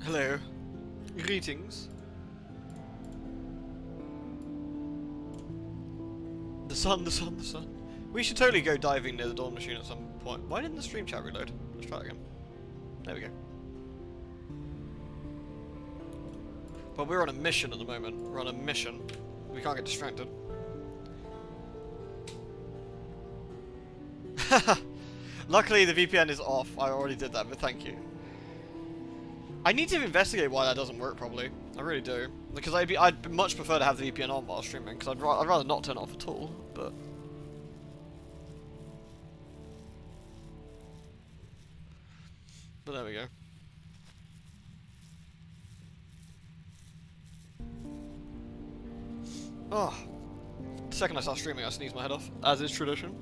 Hello. Greetings. The sun, the sun, the sun. We should totally go diving near the Dawn Machine at some point. Why didn't the stream chat reload? Let's try it again. There we go. But we're on a mission at the moment. We're on a mission. We can't get distracted. Luckily the VPN is off. I already did that, but thank you. I need to investigate why that doesn't work probably. I really do. Because I'd much prefer to have the VPN on while streaming, because I'd rather not turn it off at all, but... But there we go. Oh. The second I start streaming, I sneeze my head off, as is tradition.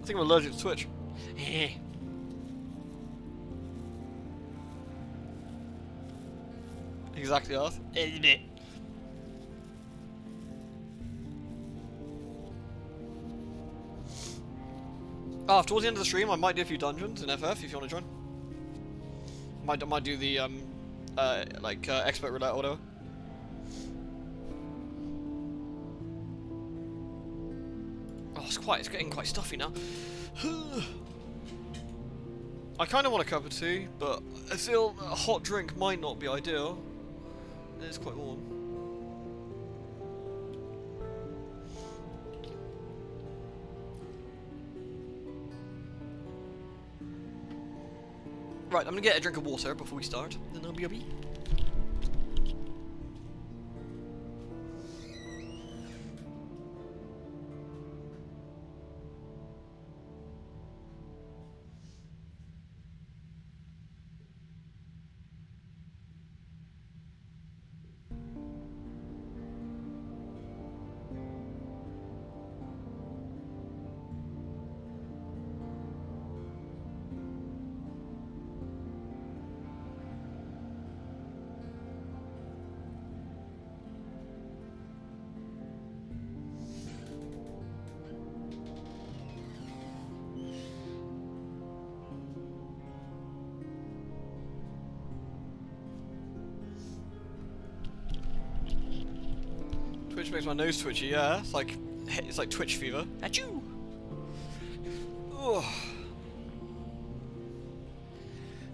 I think I'm allergic to Twitch. Exactly, Arth. Towards the end of the stream, I might do a few dungeons in FF if you want to join. Might do the expert roulette or whatever. Oh, it's getting quite stuffy now. I kind of want a cup of tea, but I feel a hot drink might not be ideal. It's quite warm. Right, I'm gonna get a drink of water before we start, then I'll be a bee. Twitch makes my nose twitchy, yeah. It's like Twitch fever. Achoo! Ugh.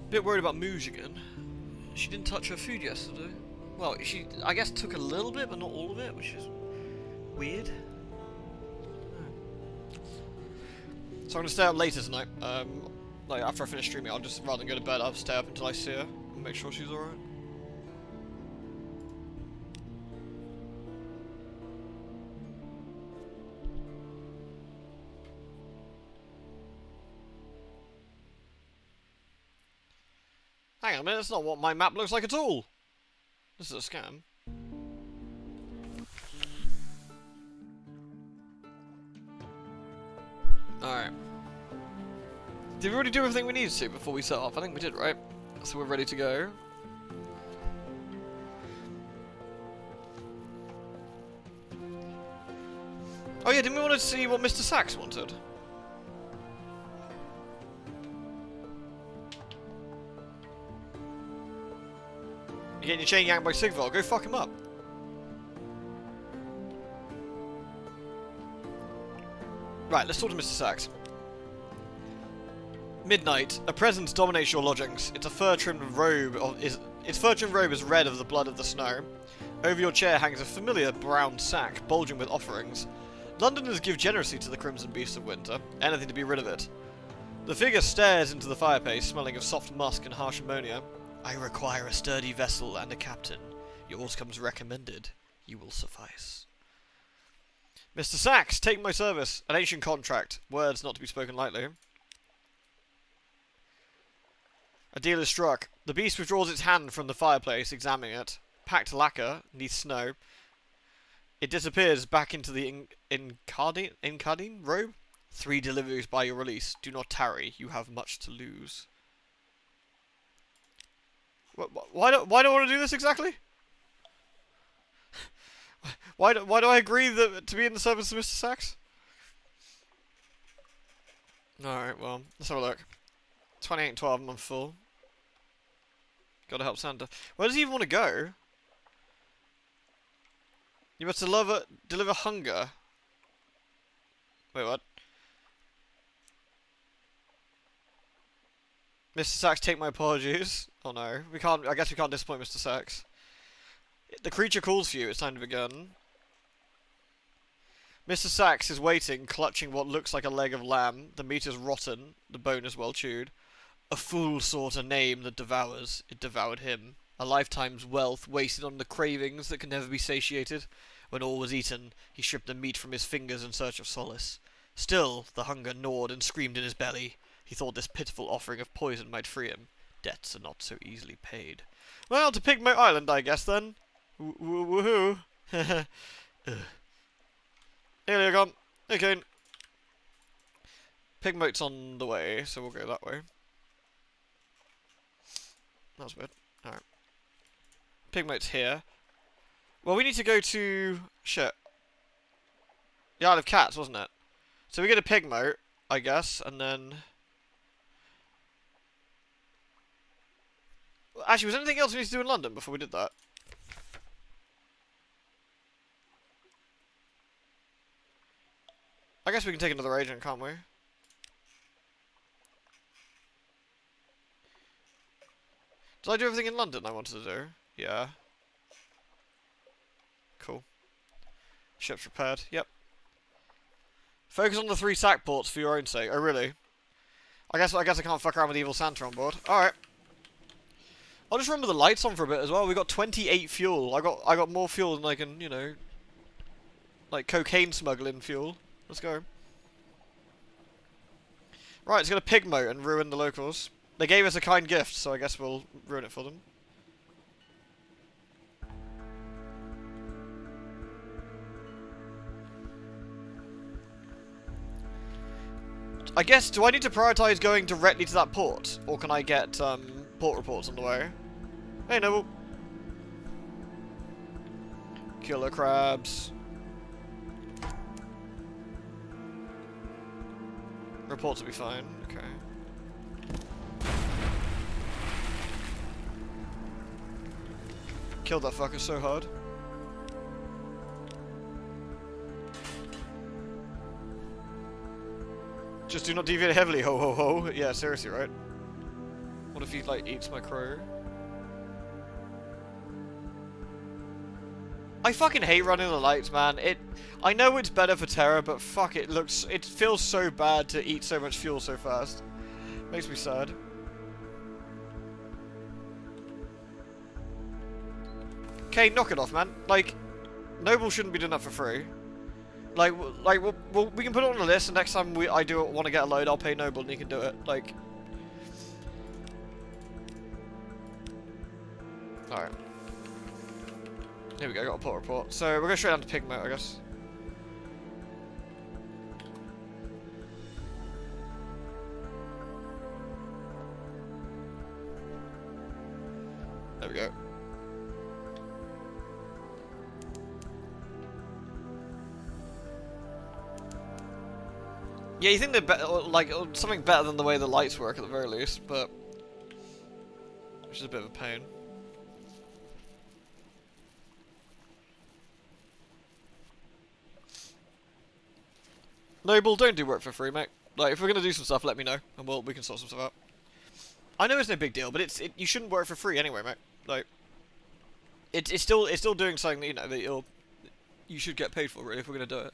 Bit worried about Mooj again. She didn't touch her food yesterday. Well, she, I guess, took a little bit, but not all of it, which is weird. So I'm gonna stay up later tonight. Like after I finish streaming, I'll just, rather than go to bed, I'll stay up until I see her and make sure she's alright. Hang on a minute, that's not what my map looks like at all! This is a scam. Alright. Did we already do everything we needed to before we set off? I think we did, right? So we're ready to go. Oh yeah, didn't we want to see what Mr. Sachs wanted? You're getting your chain yanked by Sigval, go fuck him up. Right, let's talk to Mr. Sachs. Midnight. A presence dominates your lodgings. Its fur-trimmed robe is red of the blood of the snow. Over your chair hangs a familiar brown sack, bulging with offerings. Londoners give generously to the crimson beast of winter, anything to be rid of it. The figure stares into the fireplace, smelling of soft musk and harsh ammonia. I require a sturdy vessel and a captain. Yours comes recommended. You will suffice. Mr. Sachs, take my service. An ancient contract. Words not to be spoken lightly. A deal is struck. The beast withdraws its hand from the fireplace, examining it. Packed lacquer, neath snow. It disappears back into the Incardine robe. 3 deliveries by your release. Do not tarry. You have much to lose. Why do I want to do this exactly? Why do I agree to be in the service of Mr. Sachs? Alright, well, let's have a look. 28 and 12, I'm full. Gotta help Santa. Where does he even want to go? You must deliver hunger. Wait, what? Mr. Sachs, take my apologies. Oh no, we can't. I guess we can't disappoint Mr. Sachs. The creature calls for you. It's time to begin. Mr. Sachs is waiting, clutching what looks like a leg of lamb. The meat is rotten. The bone is well chewed. A fool sought a name that devours. It devoured him. A lifetime's wealth wasted on the cravings that can never be satiated. When all was eaten, he stripped the meat from his fingers in search of solace. Still, the hunger gnawed and screamed in his belly. He thought this pitiful offering of poison might free him. Debts are not so easily paid. Well, to Pigmo Island, I guess, then. Woohoo! Here you go. Okay. Pigmoat's on the way, so we'll go that way. That was weird. Alright. Pigmoat's here. Well, we need to go to... Shit. The Isle of Cats, wasn't it? So we get a Pigmoat, I guess, and then... Actually, was there anything else we need to do in London before we did that? I guess we can take another agent, can't we? Did I do everything in London I wanted to do? Yeah. Cool. Ship's repaired. Yep. Focus on the 3 sack ports for your own sake. Oh, really? I guess I can't fuck around with Evil Santa on board. Alright. I'll just remember the lights on for a bit as well. We got 28 fuel. I got more fuel than I can, you know, like cocaine smuggling fuel. Let's go. Right, it's gonna Pigmo and ruin the locals. They gave us a kind gift, so I guess we'll ruin it for them. I guess, do I need to prioritize going directly to that port? Or can I get, port reports on the way? Hey, Noble. Killer crabs. Reports will be fine. Okay. Killed that fucker so hard. Just do not deviate heavily, ho ho ho. Yeah, seriously, right? What if he, like, eats my crow? I fucking hate running the lights, man. I know it's better for Terra, but fuck, it feels so bad to eat so much fuel so fast. Makes me sad. Okay, knock it off, man. Like, Noble shouldn't be doing that for free. Like we can put it on the list, and next time I do want to get a load, I'll pay Noble and he can do it. Like, alright. Here we go, got a port report. So we're going straight down to Pigmo, I guess. There we go. Yeah, you think they're like something better than the way the lights work at the very least, but which is a bit of a pain. Noble, don't do work for free, mate. Like, if we're gonna do some stuff, let me know, and we can sort some stuff out. I know it's no big deal, but you shouldn't work for free anyway, mate. Like, it's still doing something that, you know, that you should get paid for, really, if we're gonna do it.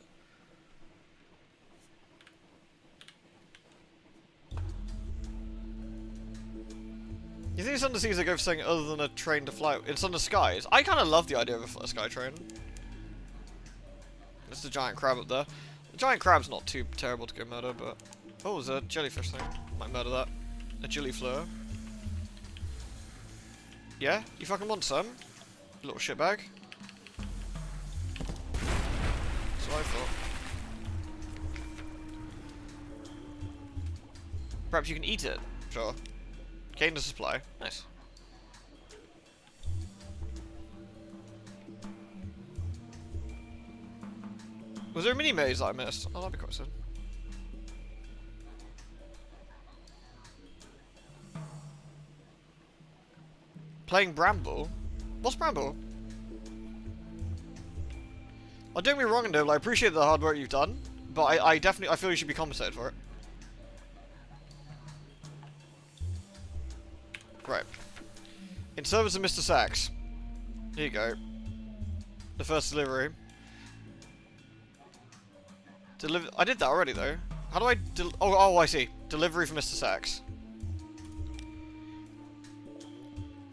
You think it's under seas they go for something other than a train to fly? It's under skies. I kind of love the idea of a sky train. There's the giant crab up there. The giant crab's not too terrible to go murder, but... Oh, there's a jellyfish thing. Might murder that. A gilliflower. Yeah? You fucking want some? Little shitbag. That's what I thought. Perhaps you can eat it. Sure. Gain the supply. Nice. Was there a mini maze that I missed? Oh, that'd be quite sad. Playing Bramble? What's Bramble? Oh, don't get me wrong, Noble, I appreciate the hard work you've done, but I definitely, I feel you should be compensated for it. Right. In service of Mr. Sachs. Here you go. The first delivery. I did that already, though. How do I oh, I see. Delivery from Mr. Sachs.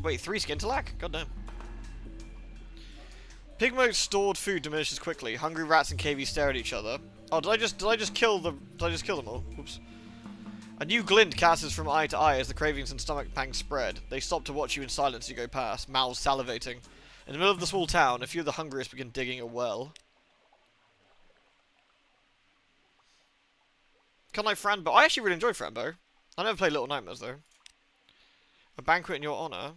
Wait, 3 Skintalak? Goddamn. Pigmo's stored food diminishes quickly. Hungry rats and cavies stare at each other. Oh, did I just kill them all? Oops. A new glint casts from eye to eye as the cravings and stomach pangs spread. They stop to watch you in silence as you go past, mouths salivating. In the middle of the small town, a few of the hungriest begin digging a well. Kind of like Franbo. I actually really enjoyed Franbo. I never played Little Nightmares, though. A banquet in your honour?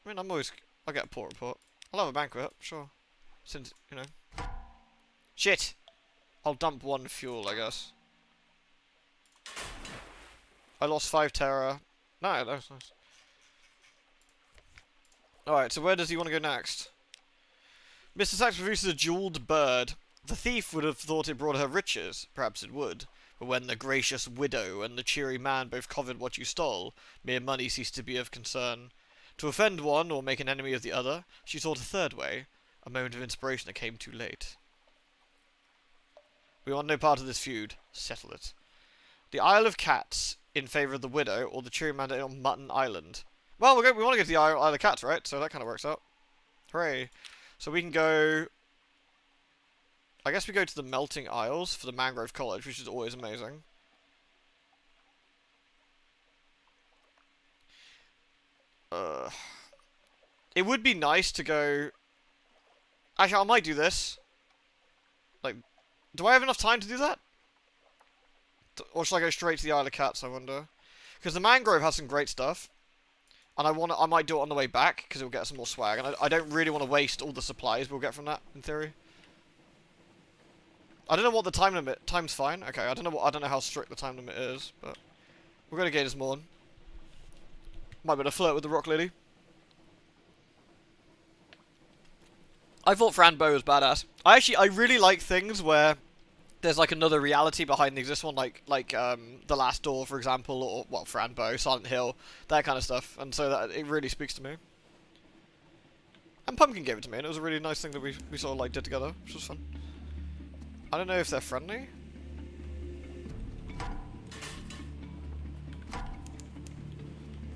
I mean, I'll get a port report. I'll have a banquet, sure. Since, you know. Shit! I'll dump 1 fuel, I guess. I lost 5 terror. No, that's nice. Alright, so where does he want to go next? Mr. Sachs produces a jewelled bird. The thief would have thought it brought her riches. Perhaps it would. But when the gracious widow and the cheery man both covered what you stole, mere money ceased to be of concern. To offend one or make an enemy of the other, she sought a third way. A moment of inspiration that came too late. We want no part of this feud. Settle it. The Isle of Cats in favour of the widow, or the cheery man on Mutton Island. Well, we want to go to the Isle of Cats, right? So that kind of works out. Hooray. So we can go... I guess we go to the Melting Isles for the Mangrove College, which is always amazing. It would be nice to go... Actually, I might do this. Like, do I have enough time to do that? Or should I go straight to the Isle of Cats, I wonder? Because the Mangrove has some great stuff. And I might do it on the way back, because it'll get some more swag. And I don't really want to waste all the supplies we'll get from that, in theory. I don't know what the time limit... Time's fine? Okay, I don't know how strict the time limit is, but... We're going to Gators Morn. Might be able to flirt with the Rock Lady. I thought Franbo was badass. I really like things where there's like another reality behind the existing one, like The Last Door, for example, or, well, Franbo, Silent Hill, that kind of stuff. And so that it really speaks to me. And Pumpkin gave it to me, and it was a really nice thing that we sort of like did together, which was fun. I don't know if they're friendly.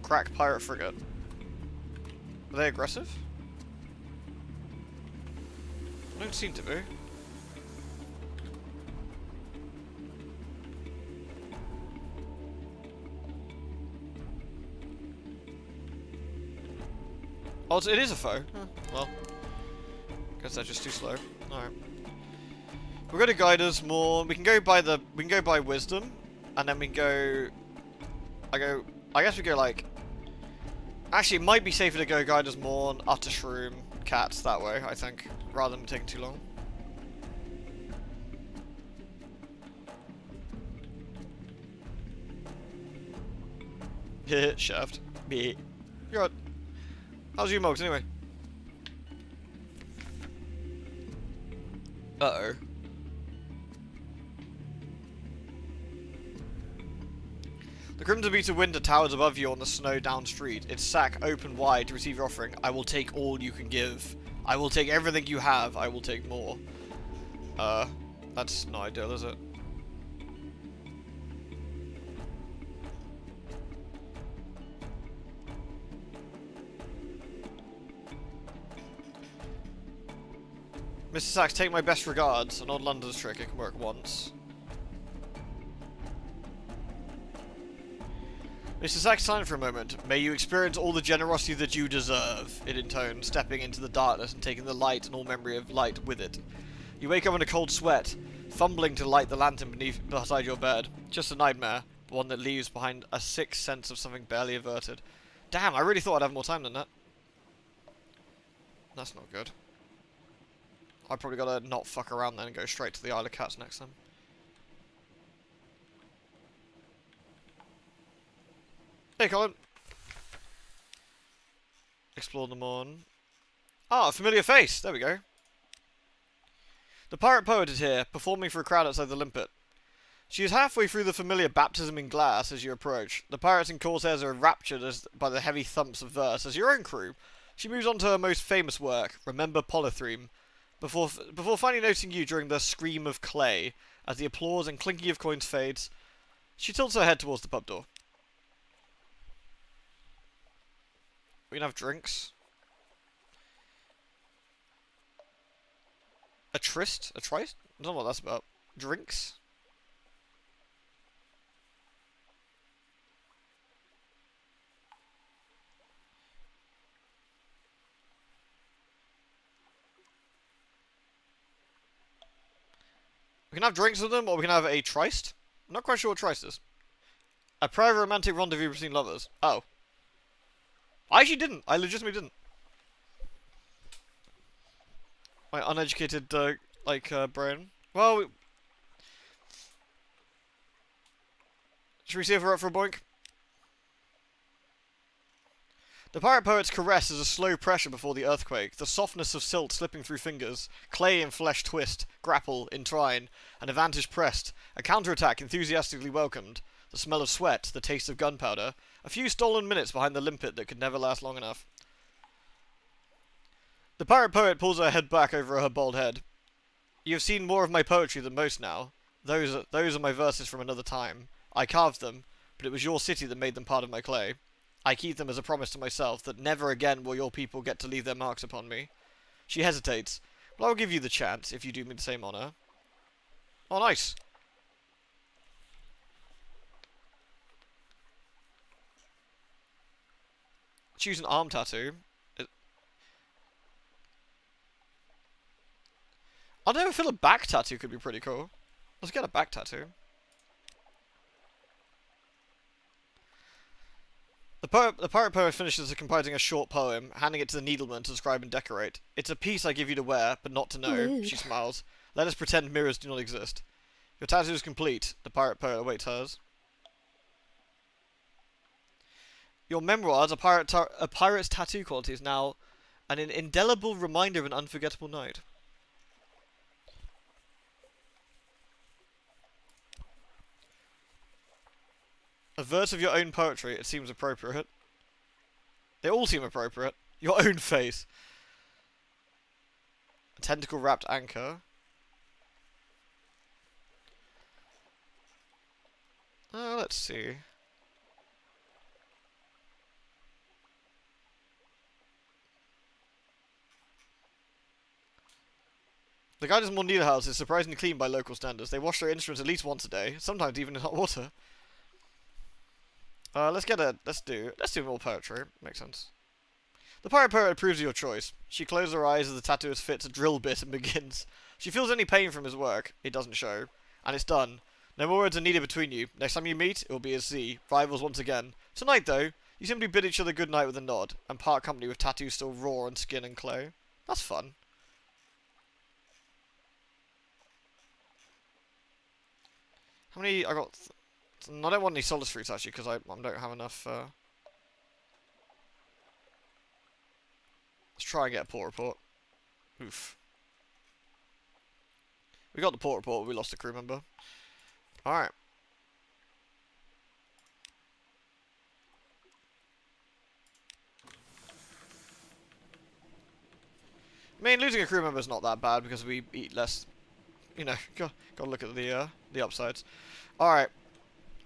Crack pirate frigate. Are they aggressive? They don't seem to be. Oh, it is a foe. Huh. Well, guess they're just too slow. All right. We're going to guide us more. We can go by wisdom, and then we can go. I guess we go like. Actually, it might be safer to go guide us more on utter shroom cats that way. I think, rather than taking too long. Shaft. You're right. How's you, Mogs, anyway? Uh-oh. The Crimson Beat of Winter towers above you on the snow-down street. Its sack open wide to receive your offering. I will take all you can give. I will take everything you have. I will take more. That's not ideal, is it? Mr. Sachs, take my best regards. An odd London's trick, it can work once. Mr. Sachs, silent for a moment. May you experience all the generosity that you deserve, it intoned, stepping into the darkness and taking the light and all memory of light with it. You wake up in a cold sweat, fumbling to light the lantern beside your bed. Just a nightmare, but one that leaves behind a sick sense of something barely averted. Damn, I really thought I'd have more time than that. That's not good. I probably gotta not fuck around then and go straight to the Isle of Cats next time. Hey, Colin. Explore them on. Ah, a familiar face. There we go. The pirate poet is here, performing for a crowd outside the limpet. She is halfway through the familiar baptism in glass as you approach. The pirates and corsairs are enraptured by the heavy thumps of verse as your own crew. She moves on to her most famous work, Remember Polythreme, before finally noticing you during the scream of clay as the applause and clinking of coins fades. She tilts her head towards the pub door. We can have drinks. A tryst? A tryst? I don't know what that's about. Drinks? We can have drinks with them, or we can have a tryst. I'm not quite sure what tryst is. A private romantic rendezvous between lovers. Oh. I actually didn't. I legitimately didn't. My uneducated, brain. Well, should we see if we're up for a boink? The pirate poet's caress is a slow pressure before the earthquake, the softness of silt slipping through fingers, clay and flesh twist, grapple, entwine, an advantage pressed, a counterattack enthusiastically welcomed, the smell of sweat, the taste of gunpowder, a few stolen minutes behind the limpet that could never last long enough. The pirate poet pulls her head back over her bald head. You have seen more of my poetry than most now. Those are my verses from another time. I carved them, but it was your city that made them part of my clay. I keep them as a promise to myself that never again will your people get to leave their marks upon me. She hesitates, but I will give you the chance if you do me the same honour. Oh, nice. Choose an arm tattoo. I don't know, I feel a back tattoo could be pretty cool. Let's get a back tattoo. The pirate poet finishes composing a short poem, handing it to the needleman to describe and decorate. It's a piece I give you to wear, but not to know. Rude. She smiles. Let us pretend mirrors do not exist. Your tattoo is complete. The pirate poet awaits hers. Your memoirs, a pirate's tattoo quality, is now an indelible reminder of an unforgettable night. A verse of your own poetry, it seems appropriate. They all seem appropriate. Your own face. A tentacle-wrapped anchor. Let's see. The Guidance Mondial house is surprisingly clean by local standards. They wash their instruments at least once a day, sometimes even in hot water. Let's do more poetry. Makes sense. The pirate poet approves of your choice. She closes her eyes as the tattooist fits a drill bit and begins. She feels any pain from his work. It doesn't show. And it's done. No more words are needed between you. Next time you meet, it will be at sea. Rivals once again. Tonight, though, you simply bid each other good night with a nod, and part company with tattoos still raw on skin and clay. That's fun. How many... I don't want any solace fruits, actually, because I don't have enough... Let's try and get a port report. Oof. We got the port report, but we lost the crew member. Alright. I mean, losing a crew member is not that bad because we eat less. You know, gotta look at the upsides. Alright.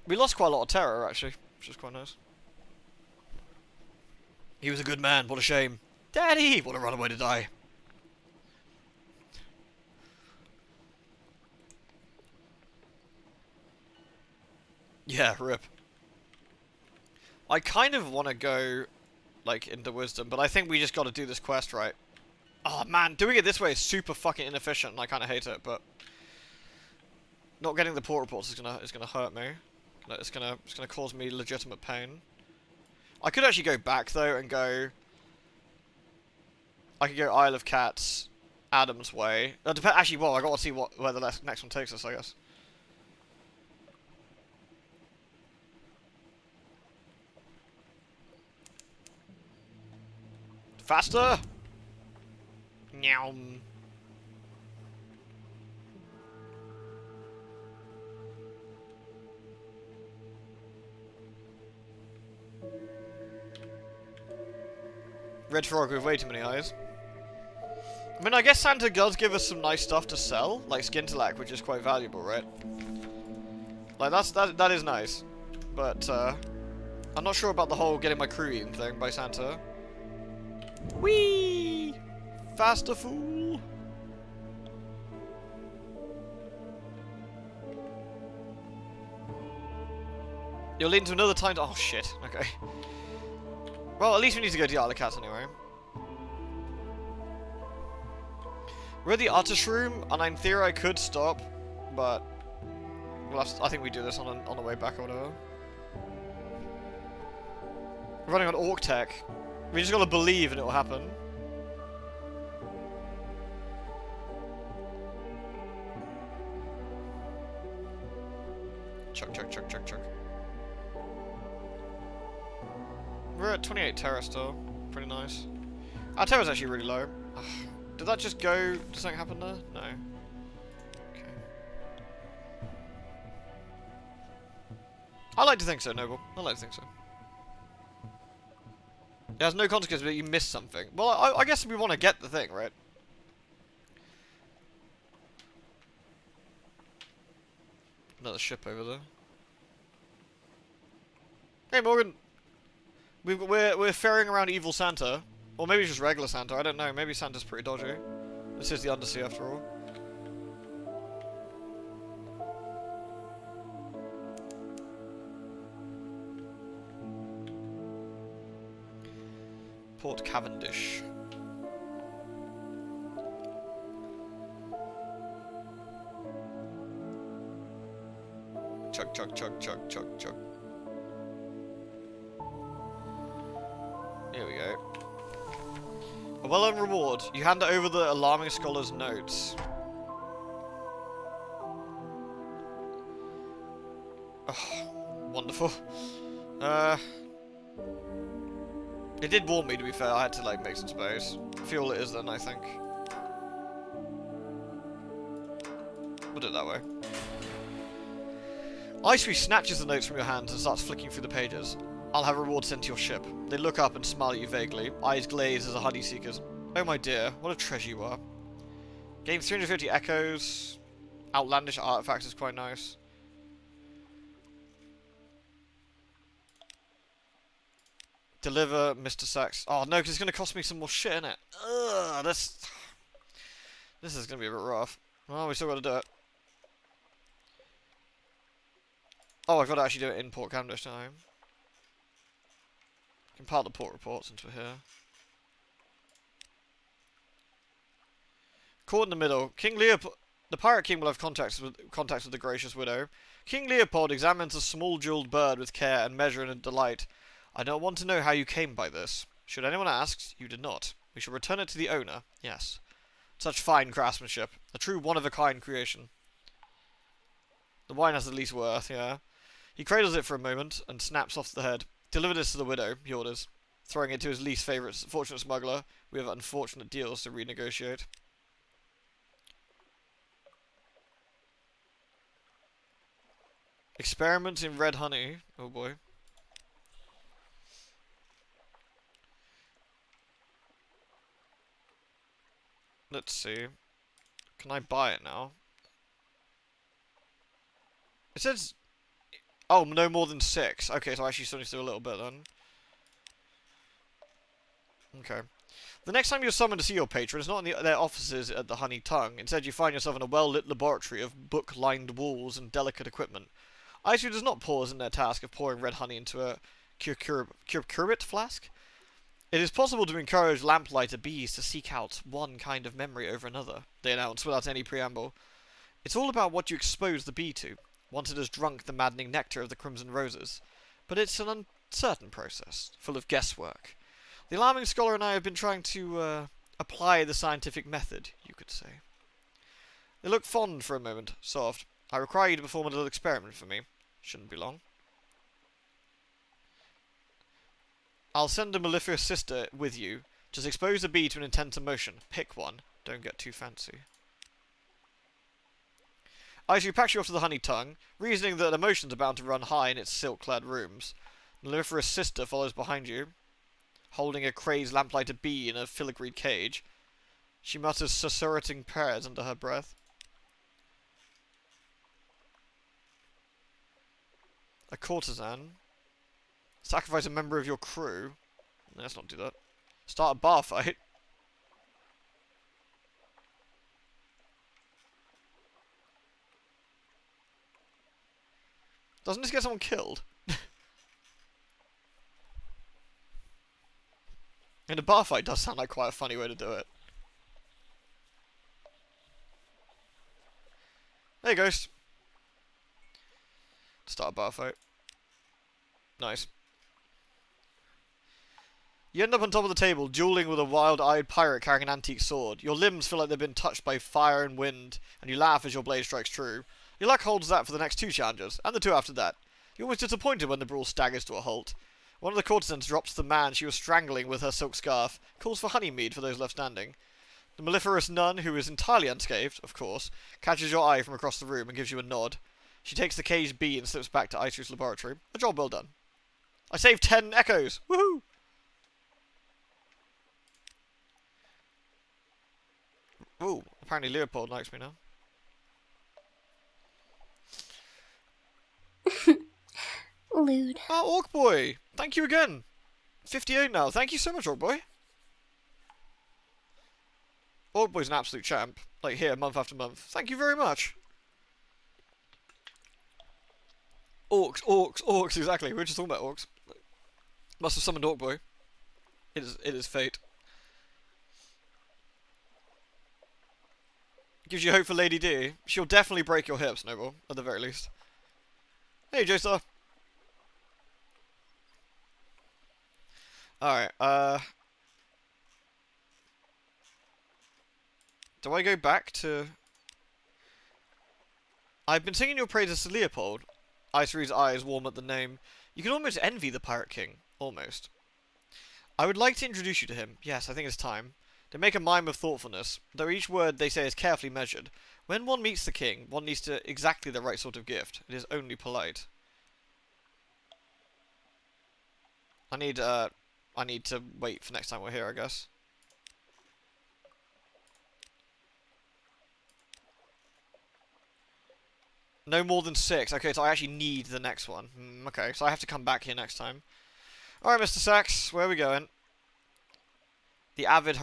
We lost quite a lot of terror, actually, which is quite nice. He was a good man, what a shame. Daddy! What a runaway to die. Yeah, rip. I kind of want to go, like, into wisdom, but I think we just got to do this quest right. Oh man, doing it this way is super fucking inefficient, and I kind of hate it. But not getting the port reports is gonna hurt me. It's gonna cause me legitimate pain. I could actually go back though and go. I could go Isle of Cats, Adam's Way. Actually, well, I got to see where the next one takes us, I guess. Faster! Meow. Red frog with way too many eyes. I mean, I guess Santa does give us some nice stuff to sell, like Skintellak, which is quite valuable, right? Like, that is nice. But, I'm not sure about the whole getting my crew eaten thing by Santa. Whee! Faster, fool! You'll lead into another time to— oh, shit. Okay. Well, at least we need to go to the Arlecats anyway. We're at the Uttershroom, and in theory I could stop, but we'll have to, I think we do this on the way back or whatever. We're running on Orc Tech. We just gotta believe and it'll happen. Chuck, chuck, chuck, chuck, chuck. We're at 28 Terra still. Pretty nice. Our Terra's actually really low. Ugh. Did that just go? Did something happen there? No. Okay. I like to think so, Noble. I like to think so. It has no consequence, but you missed something. Well, I guess we want to get the thing, right? Another ship over there. Hey, Morgan. We're ferrying around Evil Santa. Or maybe it's just regular Santa, I don't know. Maybe Santa's pretty dodgy. This is the Undersea after all. Port Cavendish. Chug, chug, chug, chug, chug, chug. Here we go. A well-earned reward. You hand over the alarming scholar's notes. Oh, wonderful. It did warn me, to be fair. I had to, like, make some space. Fuel it is then, I think. We'll do it that way. Icery snatches the notes from your hands and starts flicking through the pages. I'll have a reward sent to your ship. They look up and smile at you vaguely, eyes glazed as a honey seeker's. Oh my dear, what a treasure you are. Gain 350 echoes. Outlandish artifacts is quite nice. Deliver Mr. Sachs. Oh no, because it's going to cost me some more shit, innit? Ugh, this is going to be a bit rough. Well, we still got to do it. Oh, I've got to actually do it in Port Cavendish time. Compile the port reports into here. Caught in the middle. King Leopold, the Pirate King will have contacts with the gracious widow. King Leopold examines a small jeweled bird with care and measure and delight. I don't want to know how you came by this. Should anyone ask, you did not. We shall return it to the owner. Yes. Such fine craftsmanship. A true one-of-a-kind creation. The wine has the least worth, yeah. He cradles it for a moment and snaps off the head. Deliver this to the widow, he orders, throwing it to his least favourite fortunate smuggler. We have unfortunate deals to renegotiate. Experiment in red honey. Oh boy. Let's see. Can I buy it now? It says... oh, no more than 6. Okay, so I actually still need to do a little bit then. Okay. The next time you're summoned to see your patron, it's not in their offices at the Honey Tongue. Instead, you find yourself in a well-lit laboratory of book-lined walls and delicate equipment. Icery does not pause in their task of pouring red honey into a curate flask. It is possible to encourage lamplighter bees to seek out one kind of memory over another, they announce without any preamble. It's all about what you expose the bee to, once it has drunk the maddening nectar of the crimson roses. But it's an uncertain process, full of guesswork. The alarming scholar and I have been trying to apply the scientific method, you could say. They look fond for a moment, soft. I require you to perform a little experiment for me. Shouldn't be long. I'll send a mellifluous sister with you. Just expose the bee to an intense emotion. Pick one. Don't get too fancy. Icy packs you off to the honey tongue, reasoning that emotions are bound to run high in its silk-clad rooms. The mellifluous sister follows behind you, holding a crazed lamplighter bee in a filigreed cage. She mutters susurrating prayers under her breath. A courtesan. Sacrifice a member of your crew. No, let's not do that. Start a bar fight. Doesn't this get someone killed? And a bar fight does sound like quite a funny way to do it. There you go. Start a bar fight. Nice. You end up on top of the table, dueling with a wild-eyed pirate carrying an antique sword. Your limbs feel like they've been touched by fire and wind, and you laugh as your blade strikes true. Your luck holds that for the next 2 challenges, and the 2 after that. You're almost disappointed when the brawl staggers to a halt. One of the courtesans drops the man she was strangling with her silk scarf, calls for honeymead for those left standing. The mellifluous nun, who is entirely unscathed, of course, catches your eye from across the room and gives you a nod. She takes the caged bee and slips back to Aitu's laboratory. A job well done. I saved 10 echoes! Woohoo! Ooh, apparently Leopold likes me now. Lewd. Oh, Orc Boy! Thank you again! 58 now. Thank you so much, Orc Boy. Orc Boy's an absolute champ. Like, here, month after month. Thank you very much. Orcs, orcs, orcs, exactly. We were just talking about orcs. Must have summoned Orc Boy. It is fate. Gives you hope for Lady D. She'll definitely break your hips, Noble, at the very least. Hey, J-Star. Alright, do I go back to... I've been singing your praises to Leopold. Icery's eyes warm at the name. You can almost envy the Pirate King. Almost. I would like to introduce you to him. Yes, I think it's time. They make a mime of thoughtfulness, though each word they say is carefully measured. When one meets the king, one needs to exactly the right sort of gift. It is only polite. I need to wait for next time we're here, I guess. No more than 6. Okay, so I actually need the next one. Okay, so I have to come back here next time. Alright, Mr. Sachs, where are we going? The avid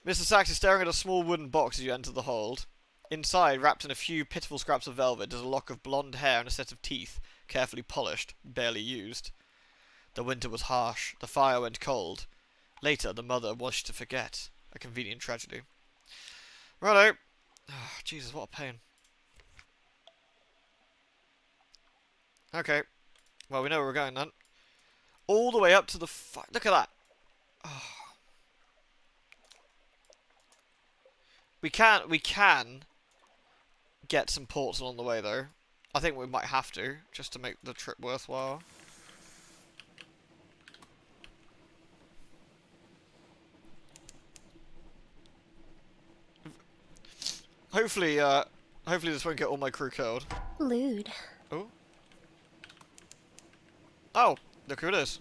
Mr. Sachs is staring at a small wooden box as you enter the hold. Inside, wrapped in a few pitiful scraps of velvet, is a lock of blonde hair and a set of teeth, carefully polished, barely used. The winter was harsh, the fire went cold. Later, the mother wished to forget. A convenient tragedy. Righto. Oh, Jesus, what a pain. Okay. Well, we know where we're going then. All the way up to the look at that. Oh. We can get some ports along the way though. I think we might have to, just to make the trip worthwhile. Hopefully this won't get all my crew killed. Lewd. Oh. Oh, look who it is.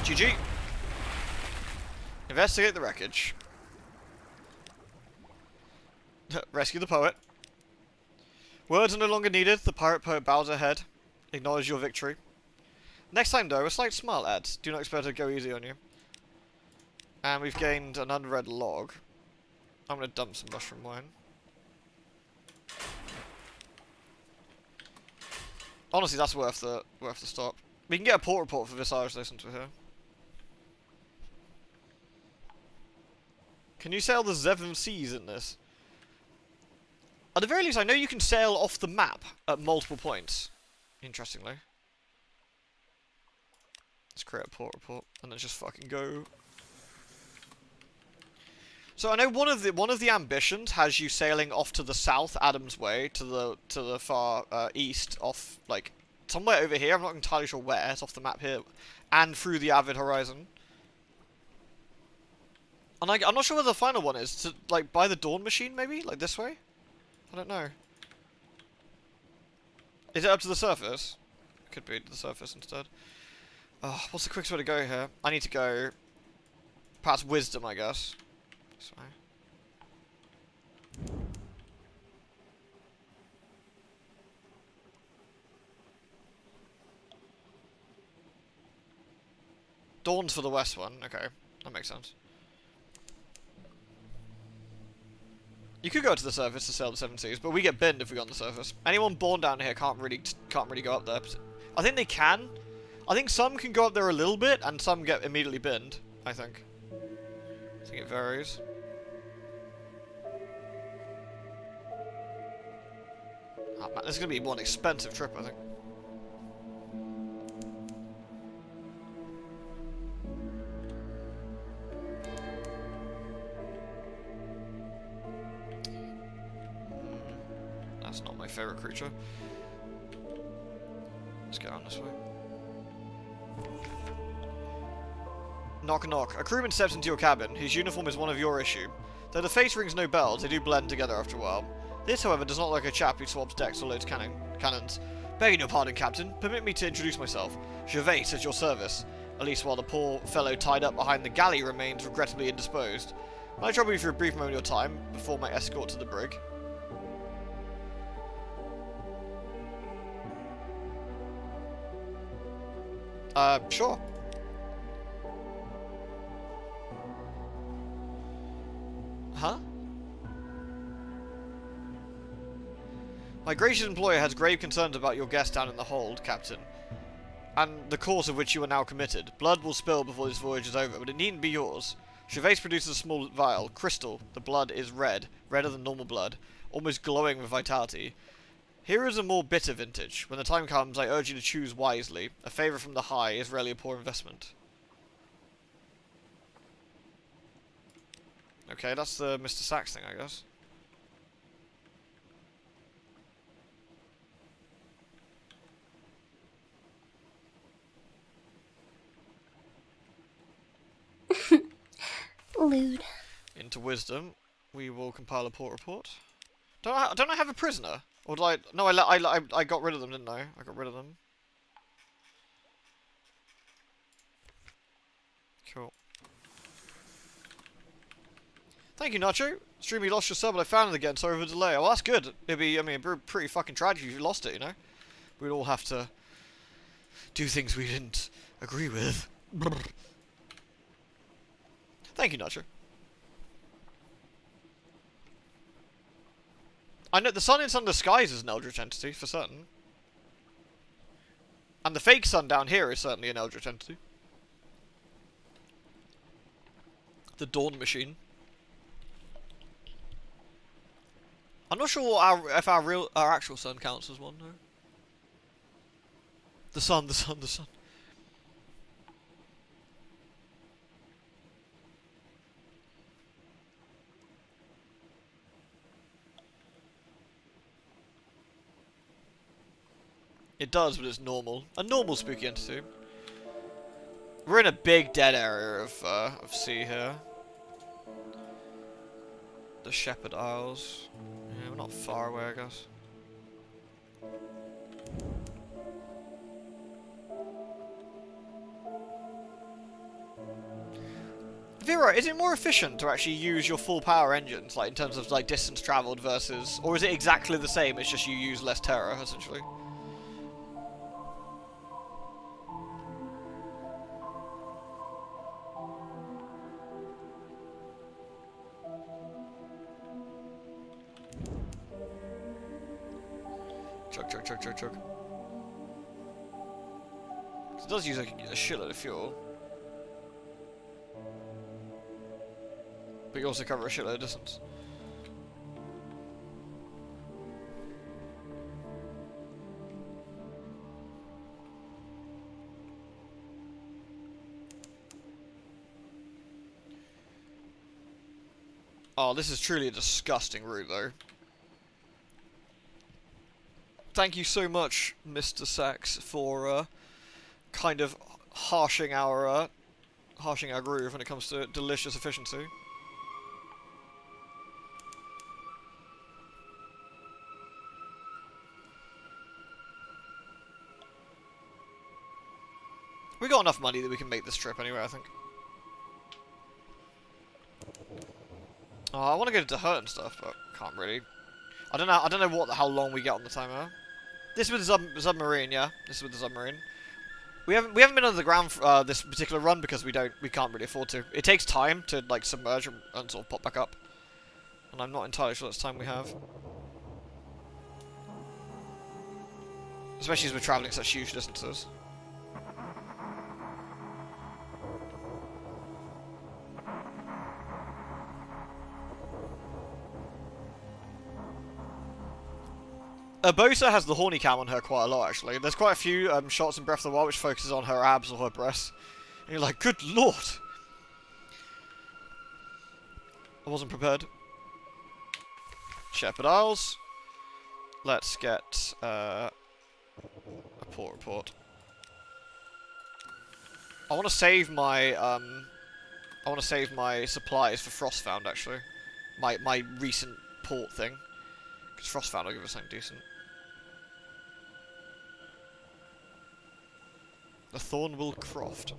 GG. Investigate the wreckage. Rescue the poet. Words are no longer needed. The pirate poet bows her head. Acknowledge your victory. Next time, though, a slight smile adds. Do not expect her to go easy on you. And we've gained an unread log. I'm going to dump some mushroom wine. Honestly, that's worth the stop. We can get a port report for Visage though since we're here. Can you sail the 7 seas in this? At the very least, I know you can sail off the map at multiple points. Interestingly. Let's create a port report and then just fucking go. So I know one of the ambitions has you sailing off to the south, Adams Way, to the far east, off like somewhere over here. I'm not entirely sure where. It's off the map here, and through the Avid Horizon. And I'm not sure where the final one is. To like by the Dawn Machine, maybe like this way. I don't know. Is it up to the surface? Could be to the surface instead. Oh, what's the quickest way to go here? I need to go. Perhaps Wisdom, I guess. Sorry. Dawn's for the west one. Okay, that makes sense. You could go to the surface to sail the Seven Seas, but we get binned if we go on the surface. Anyone born down here can't really go up there. I think they can. I think some can go up there a little bit, and some get immediately binned. I think it varies. Oh, man, this is gonna be one expensive trip, I think. That's not my favorite creature. Let's get on this way. Knock knock. A crewman steps into your cabin. His uniform is one of your issue. Though the face rings no bells, they do blend together after a while. This, however, does not look like a chap who swaps decks or loads cannons. Begging your pardon, Captain. Permit me to introduce myself. Gervais at your service. At least while the poor fellow tied up behind the galley remains regrettably indisposed. May I trouble you for a brief moment of your time before my escort to the brig? Sure. Huh? My gracious employer has grave concerns about your guest down in the hold, Captain, and the cause of which you are now committed. Blood will spill before this voyage is over, but it needn't be yours. Gervais produces a small vial. Crystal. The blood is red. Redder than normal blood. Almost glowing with vitality. Here is a more bitter vintage. When the time comes, I urge you to choose wisely. A favour from the high is rarely a poor investment. Okay, that's the Mr. Sachs thing, I guess. Lewd. Into Wisdom. We will compile a port report. Don't I have a prisoner? Or did I... No, I got rid of them, didn't I? I got rid of them. Cool. Thank you, Nacho. Stream, you lost your sub, but I found it again. Sorry for the delay. Well, that's good. It'd be, I mean, pretty fucking tragic if you lost it, you know? We'd all have to do things we didn't agree with. Thank you, Nacho. I know the sun in Sun Disguise is an Eldritch entity, for certain. And the fake sun down here is certainly an Eldritch entity. The Dawn Machine. I'm not sure if our actual sun counts as one, though. The sun. It does, but it's normal. A normal spooky entity. We're in a big dead area of sea here. The Shepherd Isles. Yeah, we're not far away, I guess. Vera, is it more efficient to actually use your full power engines, like in terms of like distance travelled versus, or is it exactly the same? It's just you use less terror, essentially. Chug. It does use a shitload of fuel. But you also cover a shitload of distance. Oh, this is truly a disgusting route, though. Thank you so much, Mr. Sachs, for kind of harshing our groove when it comes to delicious efficiency. We got enough money that we can make this trip anyway, I think. Oh, I want to go to Hurt and stuff, but can't really. I don't know how long we get on the timer. This is with the submarine, yeah. This is with the submarine. We haven't been under the ground for this particular run because we can't really afford to. It takes time to like submerge and sort of pop back up, and I'm not entirely sure that's time we have. Especially as we're traveling such huge distances. Urbosa has the horny cam on her quite a lot, actually. There's quite a few shots in Breath of the Wild which focuses on her abs or her breasts. And you're like, good lord! I wasn't prepared. Shepherd Isles. Let's get a port report. I want to save my supplies for Frostfound, actually. My recent port thing. Because Frostfound will give us something decent. The Thornwell Croft.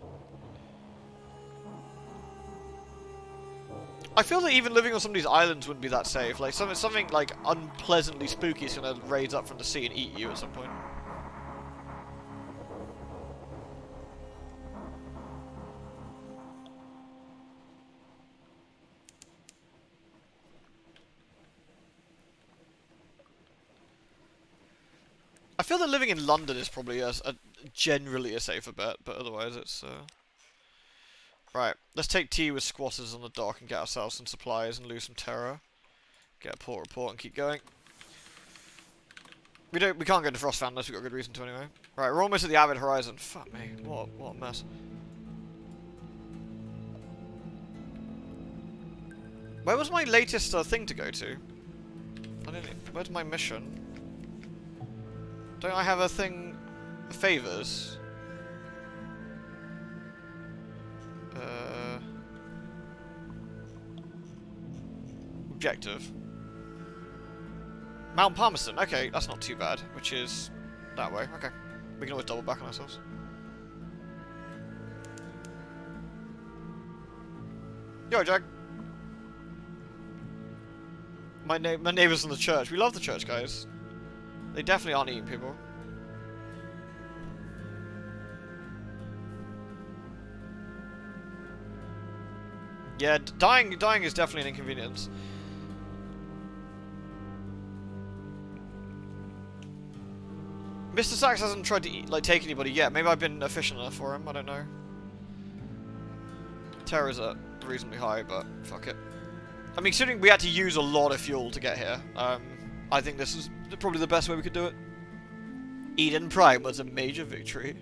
I feel that even living on some of these islands wouldn't be that safe. Like something like unpleasantly spooky is gonna raise up from the sea and eat you at some point. I feel that living in London is probably generally a safer bet, but otherwise it's right. Let's take tea with squatters on the dock and get ourselves some supplies and lose some terror. Get a port report and keep going. We can't go into Frostfound unless we've got a good reason to anyway. Right, we're almost at the Avid Horizon. Fuck me, what a mess. Where was my latest thing to go to? Where's my mission? Don't I have a thing? Favors? Objective. Mount Palmerston. Okay, that's not too bad. Which is that way. Okay. We can always double back on ourselves. Yo, Jack. My neighbours in the church. We love the church, guys. They definitely aren't eating people. Yeah, dying is definitely an inconvenience. Mr. Sachs hasn't tried to take anybody yet. Maybe I've been efficient enough for him. I don't know. Terrors are reasonably high, but fuck it. I mean, considering we had to use a lot of fuel to get here, I think this is probably the best way we could do it. Eden Prime was a major victory.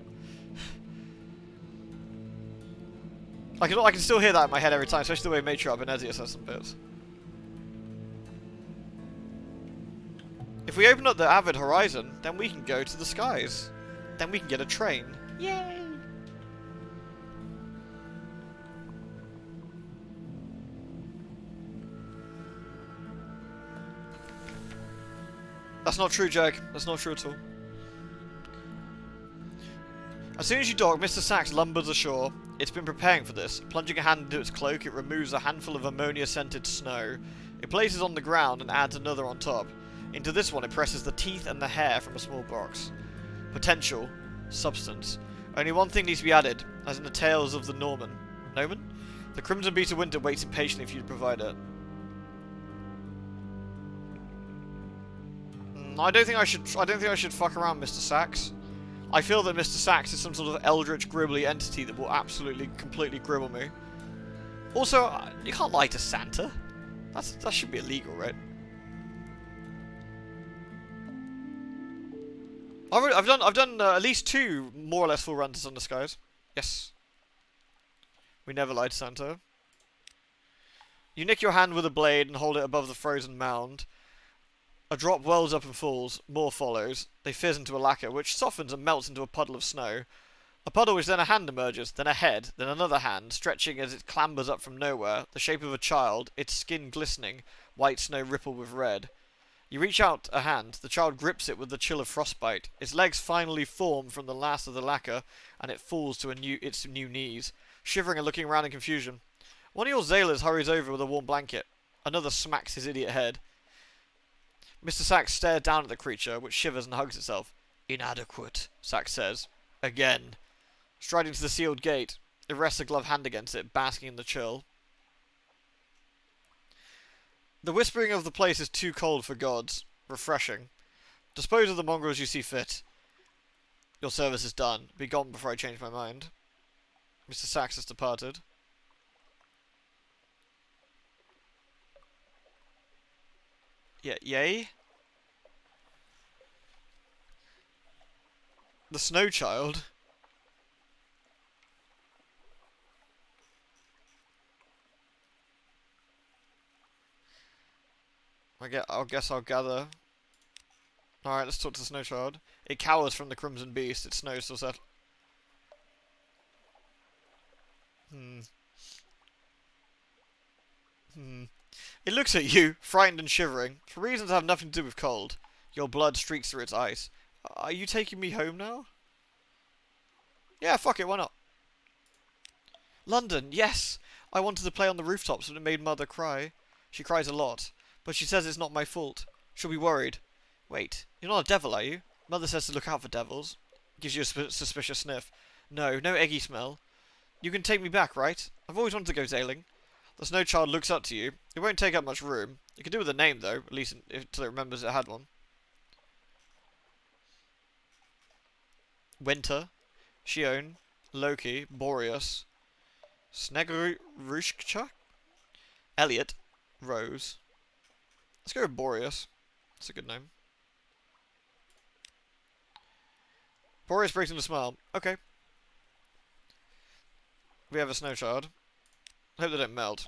I can still hear that in my head every time, especially the way Matriarch Benezia says some bits. If we open up the Avid Horizon, then we can go to the skies. Then we can get a train. Yay! That's not true, Jake. That's not true at all. As soon as you dock, Mr. Sachs lumbers ashore. It's been preparing for this. Plunging a hand into its cloak, it removes a handful of ammonia-scented snow. It places on the ground and adds another on top. Into this one, it presses the teeth and the hair from a small box. Potential. Substance. Only one thing needs to be added, as in the tales of the Norman. Noman? The Crimson Beat of Winter waits impatiently for you to provide it. I don't think I should fuck around, Mr. Sachs. I feel that Mr. Sachs is some sort of eldritch, gribbly entity that will absolutely, completely gribble me. Also, you can't lie to Santa. That should be illegal, right? I've done at least 2 more or less full runs on the skies. Yes. We never lied to Santa. You nick your hand with a blade and hold it above the frozen mound. A drop wells up and falls. More follows. They fizz into a lacquer, which softens and melts into a puddle of snow. A puddle which then a hand emerges, then a head, then another hand, stretching as it clambers up from nowhere, the shape of a child, its skin glistening, white snow rippled with red. You reach out a hand, the child grips it with the chill of frostbite. Its legs finally form from the last of the lacquer, and it falls to its new knees, shivering and looking around in confusion. One of your sailors hurries over with a warm blanket. Another smacks his idiot head. Mr. Sachs stares down at the creature, which shivers and hugs itself. Inadequate, Sachs says. Again. Striding to the sealed gate, it rests a gloved hand against it, basking in the chill. The whispering of the place is too cold for gods. Refreshing. Dispose of the mongrels you see fit. Your service is done. Be gone before I change my mind. Mr. Sachs has departed. Yeah, yay? The Snow Child? I guess I'll gather. Alright, let's talk to the Snow Child. It cowers from the Crimson Beast. Its snow still set. It looks at you, frightened and shivering, for reasons that have nothing to do with cold. Your blood streaks through its ice. Are you taking me home now? Yeah, fuck it, why not? London, yes! I wanted to play on the rooftops, but it made Mother cry. She cries a lot, but she says it's not my fault. She'll be worried. Wait, you're not a devil, are you? Mother says to look out for devils. Gives you a suspicious sniff. No, no eggy smell. You can take me back, right? I've always wanted to go sailing. The Snow Child looks up to you. It won't take up much room. You can do with a name, though, at least until it remembers it had one. Winter, Shion, Loki, Boreas, Snegrushka, Elliot, Rose. Let's go with Boreas. That's a good name. Boreas breaks into a smile. Okay. We have a Snow Child. I hope they don't melt.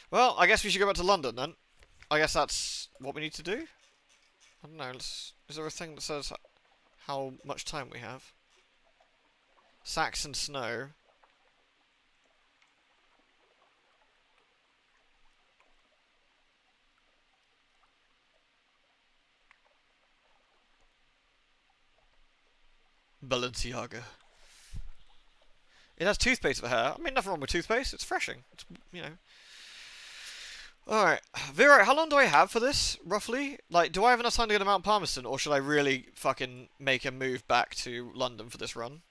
Well, I guess we should go back to London then. I guess that's what we need to do. I don't know. Is there a thing that says how much time we have? Saxon snow. Balenciaga. It has toothpaste for hair. I mean, nothing wrong with toothpaste. It's freshing. It's, you know. Alright. Vera, how long do I have for this, roughly? Like, do I have enough time to go to Mount Palmerston, or should I really fucking make a move back to London for this run?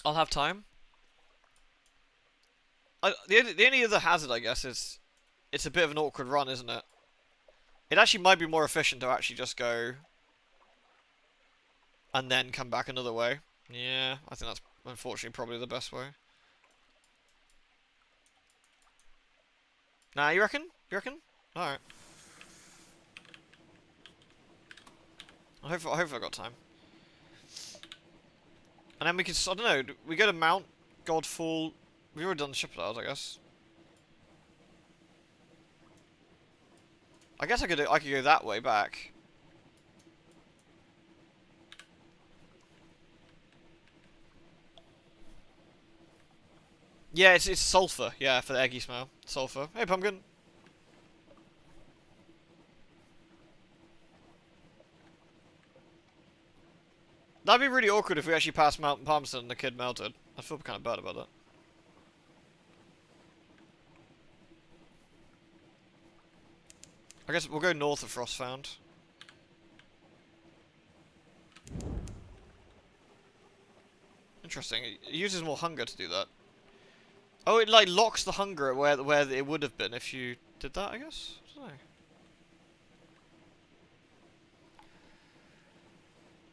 I'll have time. The only other hazard, I guess, is it's a bit of an awkward run, isn't it? It actually might be more efficient to actually just go and then come back another way. Yeah, I think that's unfortunately probably the best way. Nah, you reckon? You reckon? Alright. I hope I got time. And then we can, I don't know, we go to Mount Godfall. We've already done the Ship Isles, I guess. I guess I could go that way back. Yeah, it's sulfur. Yeah, for the eggy smell. Sulfur. Hey, pumpkin. That'd be really awkward if we actually passed Mount Palmerston and the kid melted. I feel kind of bad about that. I guess we'll go north of Frostfound. Interesting. It uses more hunger to do that. Oh, it like locks the hunger at where it would have been if you did that, I guess? I don't know.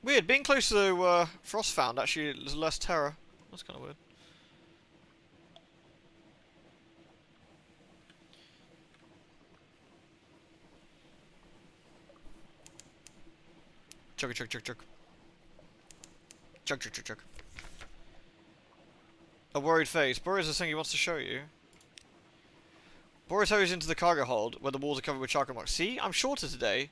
Weird, being close to Frostfound actually is less terror. That's kind of weird. Chug, chug, chug, chug. Chug, chug, chug, chug. A worried face. Boris is saying he wants to show you. Boris hurries into the cargo hold, where the walls are covered with charcoal marks. See? I'm shorter today.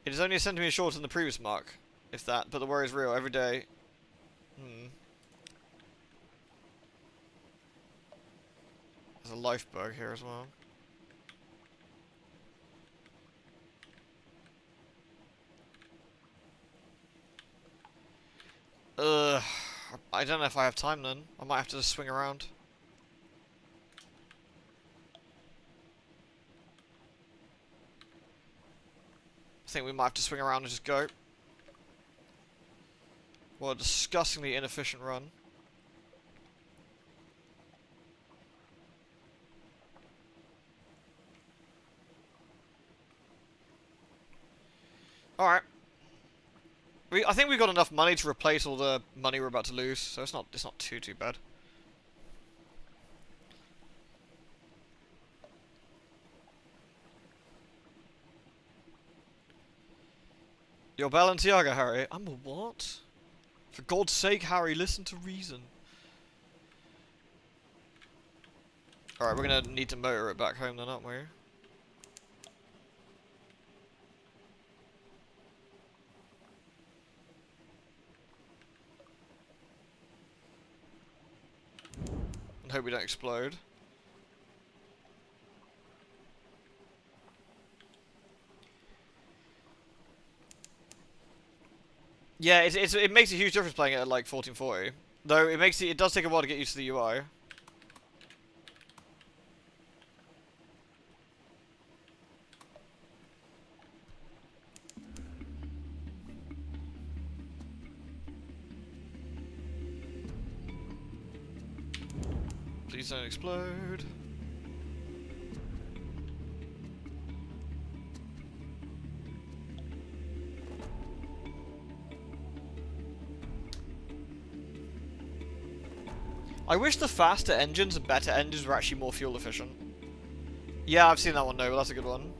It is only a centimetre shorter than the previous mark. If that. But the worry is real. Every day. There's a life bug here as well. I don't know if I have time then. I might have to just swing around. I think we might have to swing around and just go. What a disgustingly inefficient run. Alright. I think we've got enough money to replace all the money we're about to lose, so it's not too bad. You're Balenciaga, Harry. I'm a what? For God's sake, Harry, listen to reason. Alright, we're gonna need to motor it back home then, aren't we? And hope we don't explode. Yeah, it makes a huge difference playing it at like 1440. Though it does take a while to get used to the UI. Please don't explode. I wish the faster engines and better engines were actually more fuel efficient. Yeah, I've seen that one though, but that's a good one.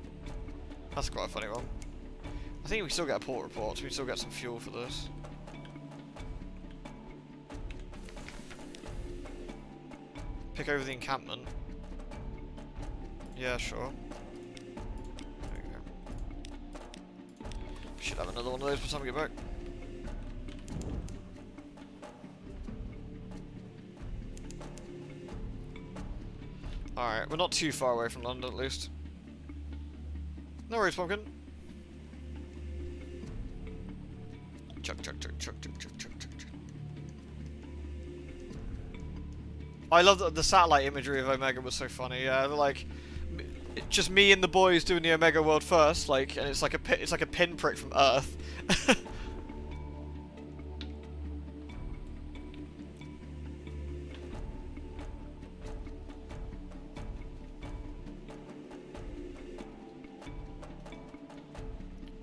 That's quite a funny one. I think we still get a port report, so we still get some fuel for this. Pick over the encampment. Yeah, sure. There you go. Should have another one of those by the time we get back. Alright, we're not too far away from London at least. No worries, Pumpkin. Chug, chug, chug, chug, chug, chug, chug, chug. I love the satellite imagery of Omega was so funny. Yeah, like just me and the boys doing the Omega world first, like, and it's like a pinprick from Earth.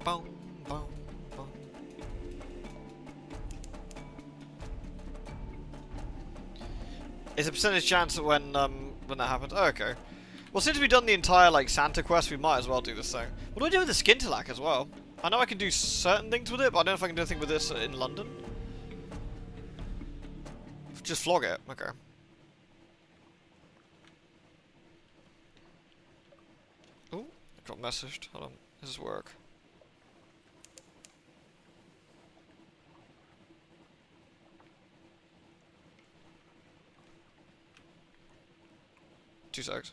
Boom, boom, boom. It's a percentage chance when that happens. Oh, okay. Well, since we've done the entire like Santa quest, we might as well do this thing. What do I do with the Skintilac as well? I know I can do certain things with it, but I don't know if I can do anything with this in London. Just flog it. Okay. Oh, I got messaged. Hold on. Does this work? Two seconds.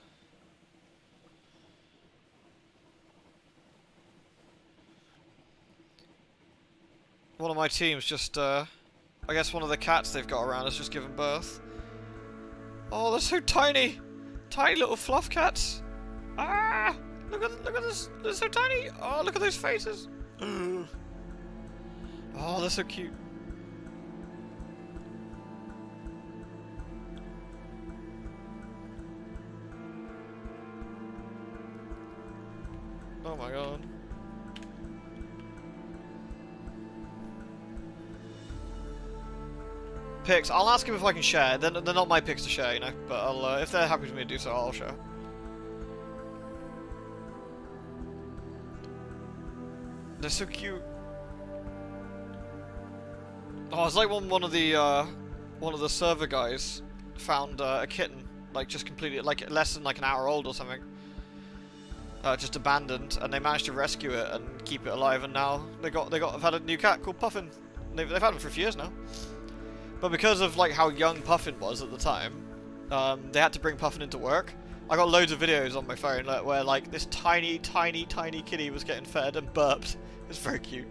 One of my teams just, I guess one of the cats they've got around has just given birth. Oh, they're so tiny! Tiny little fluff cats! Ah! Look at this! They're so tiny! Oh, look at those faces! Oh, they're so cute. Oh my god. Pics. I'll ask him if I can share. They're not my pics to share, you know. But I'll, if they're happy for me to do so, I'll share. They're so cute. Oh, it's like one of the server guys found a kitten, like just completely, like less than like an hour old or something, just abandoned, and they managed to rescue it and keep it alive, and now have had a new cat called Puffin. They've had him for a few years now, but because of like how young Puffin was at the time, they had to bring Puffin into work. I got loads of videos on my phone where like this tiny kitty was getting fed and burped. It's very cute.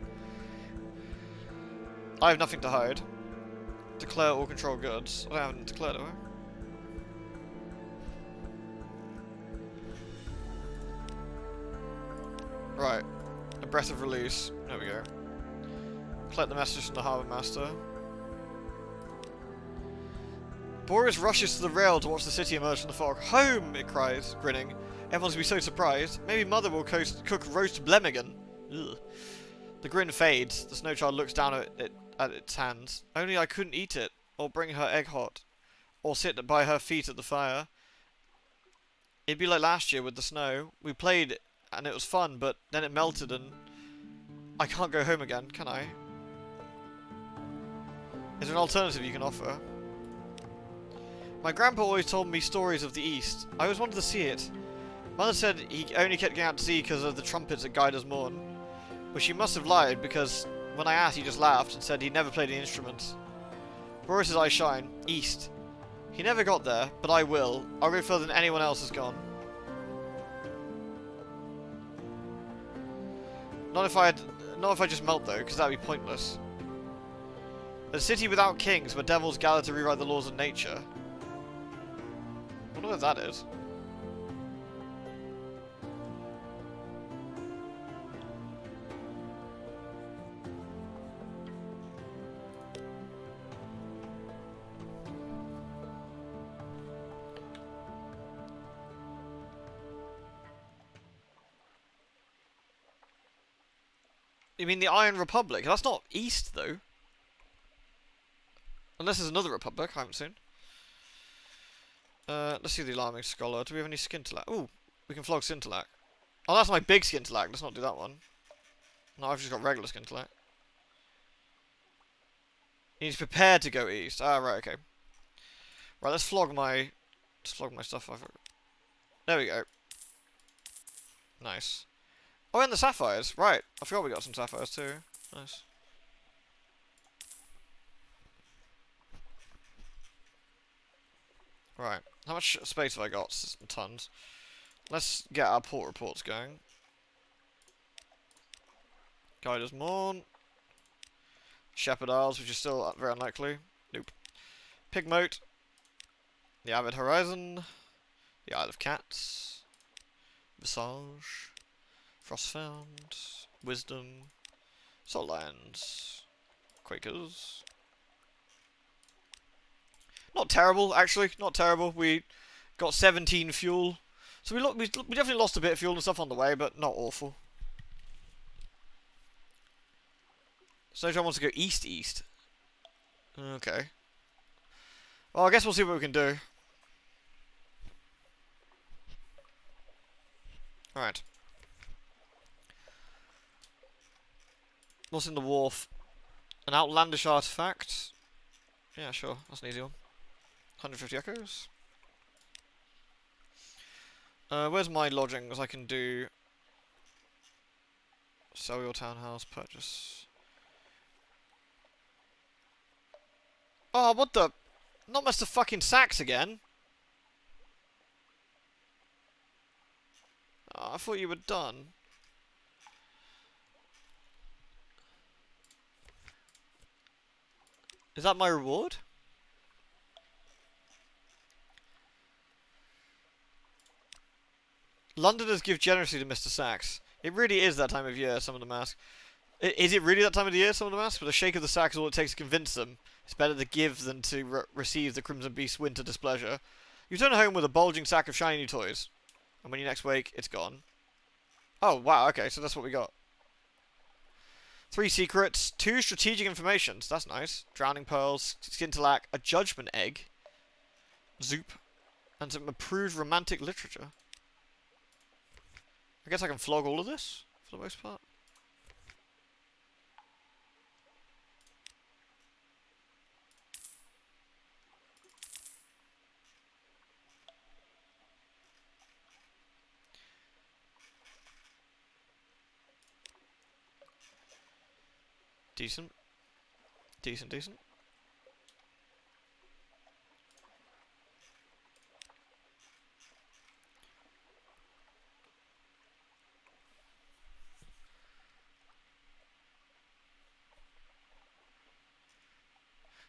I have nothing to hide. Declare all control goods. I haven't declared it. Right. A breath of release. There we go. Collect the message from the Harbour Master. Boris rushes to the rail to watch the city emerge from the fog. Home! It cries, grinning. Everyone's gonna be so surprised. Maybe Mother will cook roast blemigan. Ugh. The grin fades. The snow child looks down at its hands. Only I couldn't eat it, or bring her egg hot, or sit by her feet at the fire. It'd be like last year with the snow. We played and it was fun, but then it melted and I can't go home again, can I? Is there an alternative you can offer? My grandpa always told me stories of the East. I always wanted to see it. Mother said he only kept going out to sea because of the trumpets at Guider's Morn. But she must have lied, because when I asked he just laughed and said he never played any instruments. Boris's eyes shine. East. He never got there, but I will. I'll go further than anyone else has gone. Not if I just melt though, because that'd be pointless. A city without kings, where devils gather to rewrite the laws of nature. I wonder what that is. You mean the Iron Republic? That's not East, though. Unless there's another Republic I haven't seen. Let's see the Alarming Scholar. Do we have any Scintillack? Ooh, we can flog Scintillack. Oh, that's my big Scintillack. Let's not do that one. No, I've just got regular Scintillack. He's prepared to go east. Ah, right, okay. Right, let's flog my stuff over. There we go. Nice. Oh, and the sapphires. Right. I forgot we got some sapphires too. Nice. Right. How much space have I got? Tons. Let's get our port reports going. Guider's Morn. Shepherd Isles, which is still very unlikely. Nope. Pigmote. The Avid Horizon. The Isle of Cats. Visage. Frostfound. Wisdom. Saltlands. Quakers. Not terrible, actually. Not terrible. We got 17 fuel. So we definitely lost a bit of fuel and stuff on the way, but not awful. Snowchild wants to go east-east. Okay. Well, I guess we'll see what we can do. Alright. What's in the wharf? An outlandish artifact? Yeah, sure. That's an easy one. 150 echoes. Where's my lodgings? I can do... Sell your townhouse, purchase... Oh, what the... Not Mr. fucking Sachs again! Oh, I thought you were done. Is that my reward? Londoners give generously to Mr. Sachs. It really is that time of year, some of them ask. Is it really that time of the year, some of them ask? With a shake of the sack is all it takes to convince them. It's better to give than to receive the Crimson Beast's winter displeasure. You return home with a bulging sack of shiny new toys. And when you next wake, it's gone. Oh, wow, okay, so that's what we got. 3 secrets, 2 strategic informations. That's nice. Drowning pearls, Scintillack, a judgment egg, Zoop, and some approved romantic literature. I guess I can flog all of this, for the most part. Decent. Decent, decent.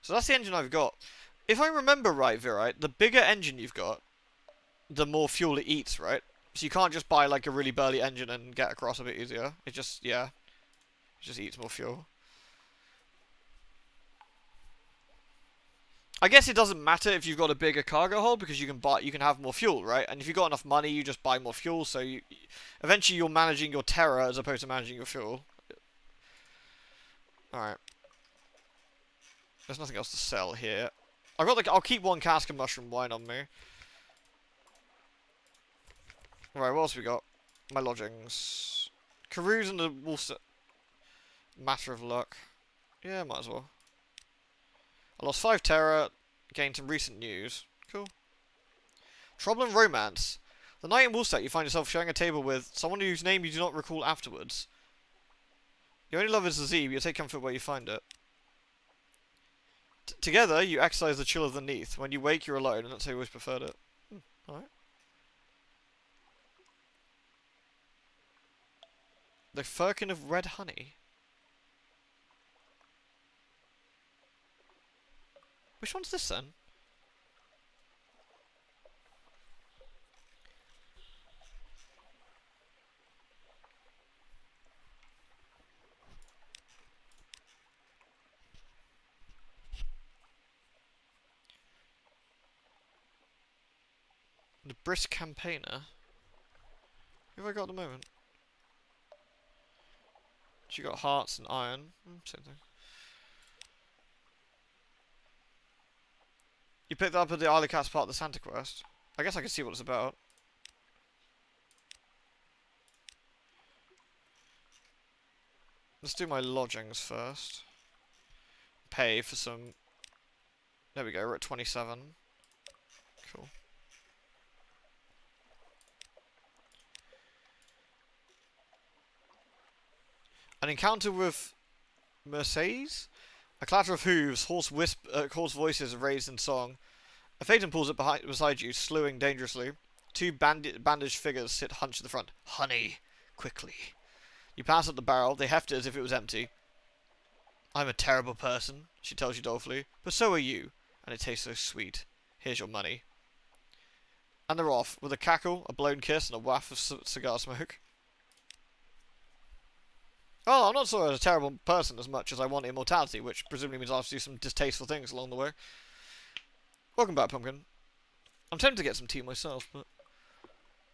So that's the engine I've got. If I remember right, Virite, the bigger engine you've got, the more fuel it eats, right? So you can't just buy like a really burly engine and get across a bit easier. It just, yeah, it just eats more fuel. I guess it doesn't matter if you've got a bigger cargo hold because you can have more fuel, right? And if you've got enough money, you just buy more fuel. So eventually you're managing your terror as opposed to managing your fuel. All right. There's nothing else to sell here. I'll keep one cask of mushroom wine on me. Right, what else we got? My lodgings. Carews and the Wolf. Matter of luck. Yeah, might as well. I lost 5 terror, gained some recent news. Cool. Trouble and romance. The night in Woolstack you find yourself sharing a table with someone whose name you do not recall afterwards. Your only love is the Z, but you take comfort where you find it. Together, you exercise the chill of the Neath. When you wake, you're alone, and that's how you always preferred it. Alright. The firkin of red honey. Which one's this then? The brisk campaigner. Who have I got at the moment? She got hearts and iron. Same thing. You picked that up at the Isle of Cats part of the Santa quest. I guess I can see what it's about. Let's do my lodgings first. Pay for some... There we go, we're at 27. Cool. An encounter with Mercedes? A clatter of hooves, hoarse voices raised in song. A phaeton pulls up beside you, slewing dangerously. 2 bandaged figures sit hunched at the front. Honey! Quickly. You pass up the barrel, they heft it as if it was empty. I'm a terrible person, she tells you dolefully, but so are you, and it tastes so sweet. Here's your money. And they're off, with a cackle, a blown kiss, and a waft of cigar smoke. Oh, I'm not sort of a terrible person as much as I want immortality, which presumably means I'll have to do some distasteful things along the way. Welcome back, Pumpkin. I'm tempted to get some tea myself, but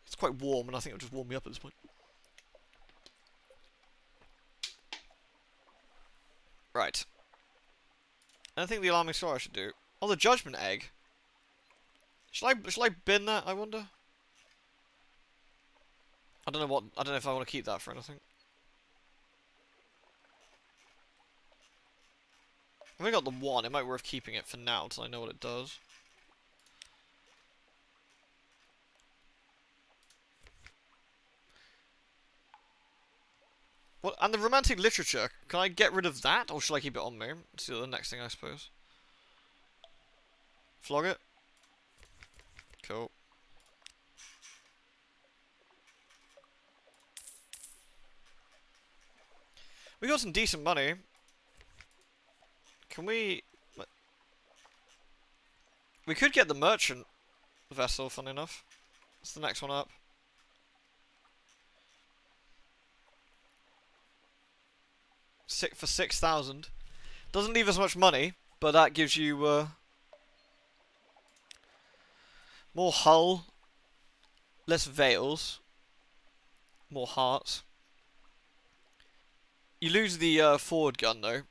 it's quite warm, and I think it'll just warm me up at this point. Right. And I think the alarming story I should do. Oh, the judgment egg. Shall I bin that, I wonder? I don't know if I want to keep that for anything. I've only got the one, it might be worth keeping it for now until I know what it does. What, and the romantic literature, can I get rid of that, or should I keep it on me? Let's do the next thing, I suppose. Flog it. Cool. We got some decent money. Can we... We could get the merchant vessel, fun enough. That's the next one up. For 6,000. Doesn't leave us much money, but that gives you more hull, less veils, more hearts. You lose the forward gun though.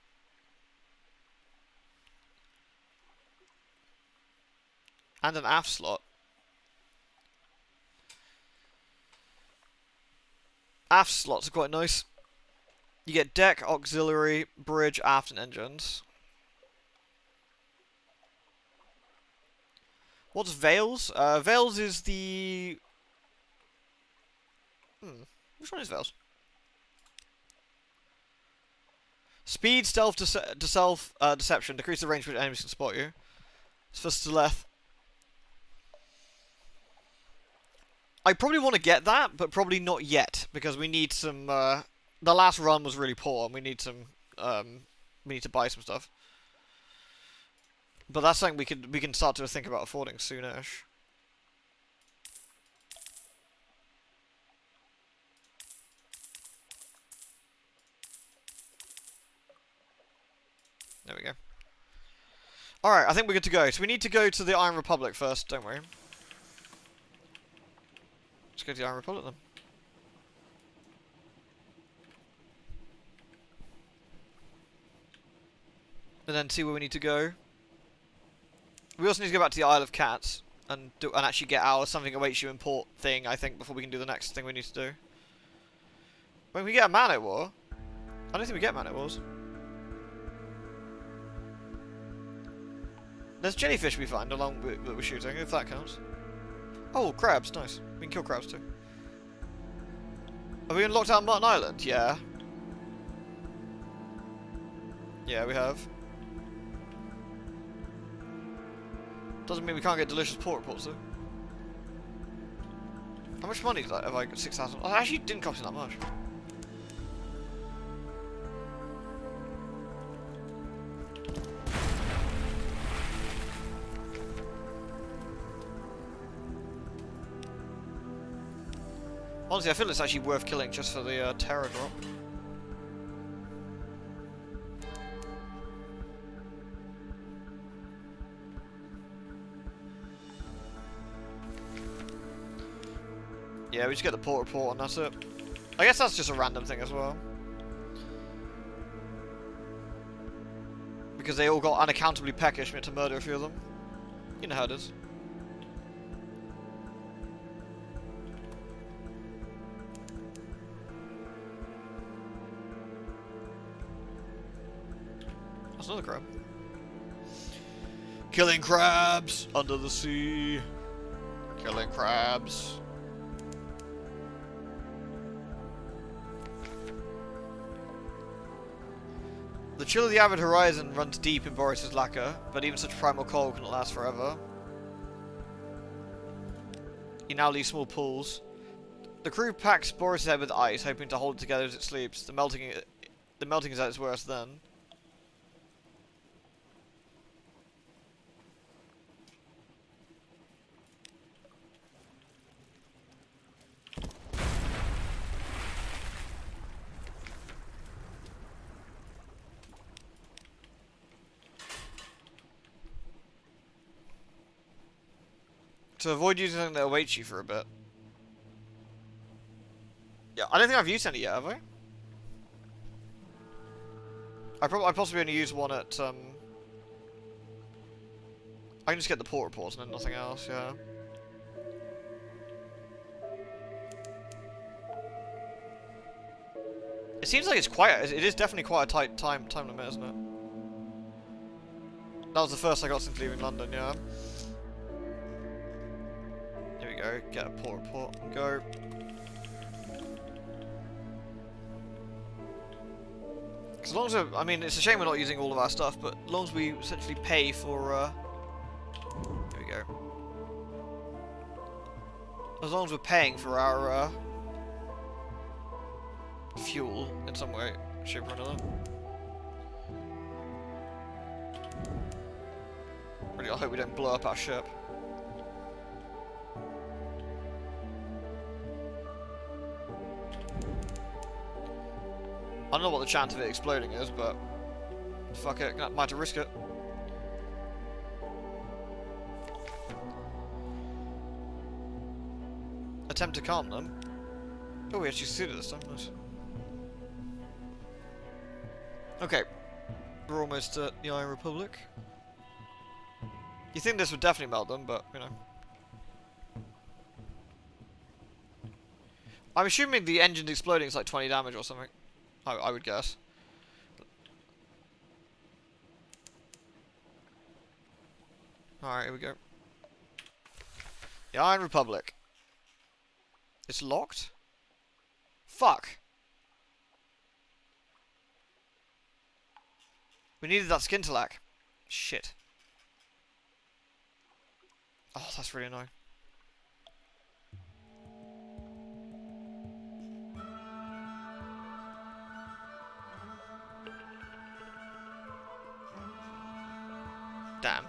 And an aft slot. Aft slots are quite nice. You get deck, auxiliary, bridge, aft, and engines. What's Veils? Veils is the... Which one is Veils? Speed, stealth, deception. Decrease the range which enemies can spot you. It's for stealth. I probably want to get that, but probably not yet, because we need some, the last run was really poor, and we need some, we need to buy some stuff. But that's something we can start to think about affording soonish. There we go. Alright, I think we're good to go. So we need to go to the Iron Republic first, don't we? Let's go to the Iron Republic then. And then see where we need to go. We also need to go back to the Isle of Cats and actually get our something awaits you import thing, I think, before we can do the next thing we need to do. When we get a Man-O War, I don't think we get Man-O Wars. There's jellyfish we find along that we're shooting, if that counts. Oh, crabs, nice. We can kill crabs too. Have we unlocked out Mutton Island? Yeah. Yeah, we have. Doesn't mean we can't get delicious port reports though. How much money have I got? 6,000. Oh, it actually didn't cost me that much. Honestly, I feel it's actually worth killing just for the terror drop. Yeah, we just get the port report and that's it. I guess that's just a random thing as well. Because they all got unaccountably peckish and we had to murder a few of them. You know how it is. That's another crab. Killing crabs under the sea. Killing crabs. The chill of the avid horizon runs deep in Boris's lacquer, but even such primal cold cannot last forever. He now leaves small pools. The crew packs Boris's head with ice, hoping to hold it together as it sleeps. The melting is at its worst then. To avoid using something that awaits you for a bit. Yeah, I don't think I've used any yet, have I? I possibly only used one at, I can just get the port reports and then nothing else, yeah. It seems like it is definitely quite a tight time limit, isn't it? That was the first I got since leaving London, yeah. Here we go, get a port report and go. As long as I mean, it's a shame we're not using all of our stuff, but as long as we essentially pay for, here we go. As long as we're paying for our, fuel in some way, shape or another. Really, I hope we don't blow up our ship. I don't know what the chance of it exploding is, but fuck it, might have to risk it. Attempt to calm them. Oh, we actually succeeded this time, nice. Okay, we're almost at the Iron Republic. You think this would definitely melt them, but, you know. I'm assuming the engine's exploding is like 20 damage or something. I would guess. Alright, here we go. The Iron Republic. It's locked? Fuck. We needed that skintalak. Shit. Oh, that's really annoying. Damn.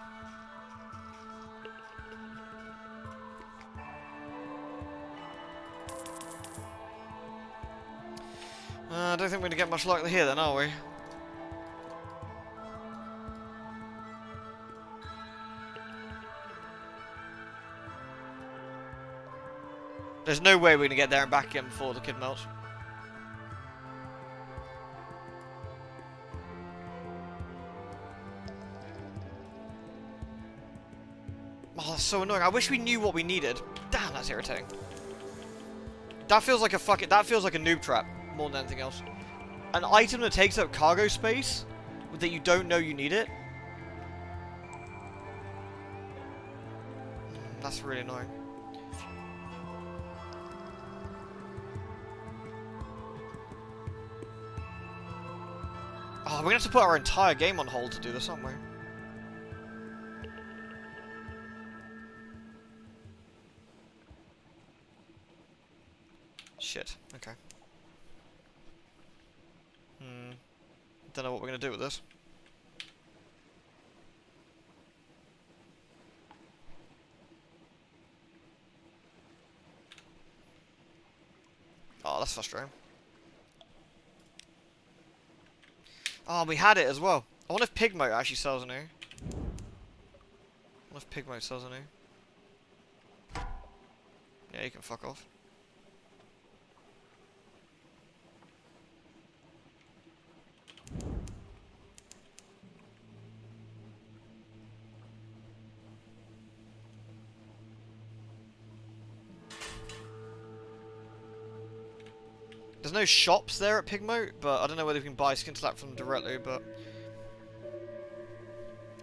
I don't think we're going to get much luck here then, are we? There's no way we're going to get there and back again before the kid melts. Oh, that's so annoying. I wish we knew what we needed. Damn, that's irritating. That feels like a that feels like a noob trap more than anything else. An item that takes up cargo space that you don't know you need it. That's really annoying. Oh, we're gonna have to put our entire game on hold to do this, aren't we? Shit. Okay. Don't know what we're gonna do with this. Oh, that's frustrating. Oh, we had it as well. I wonder if Pigmo actually sells a new. I wonder if Pigmo sells a new. Yeah, you can fuck off. There's no shops there at Pigmo, but I don't know whether we can buy skintalak from them directly, but...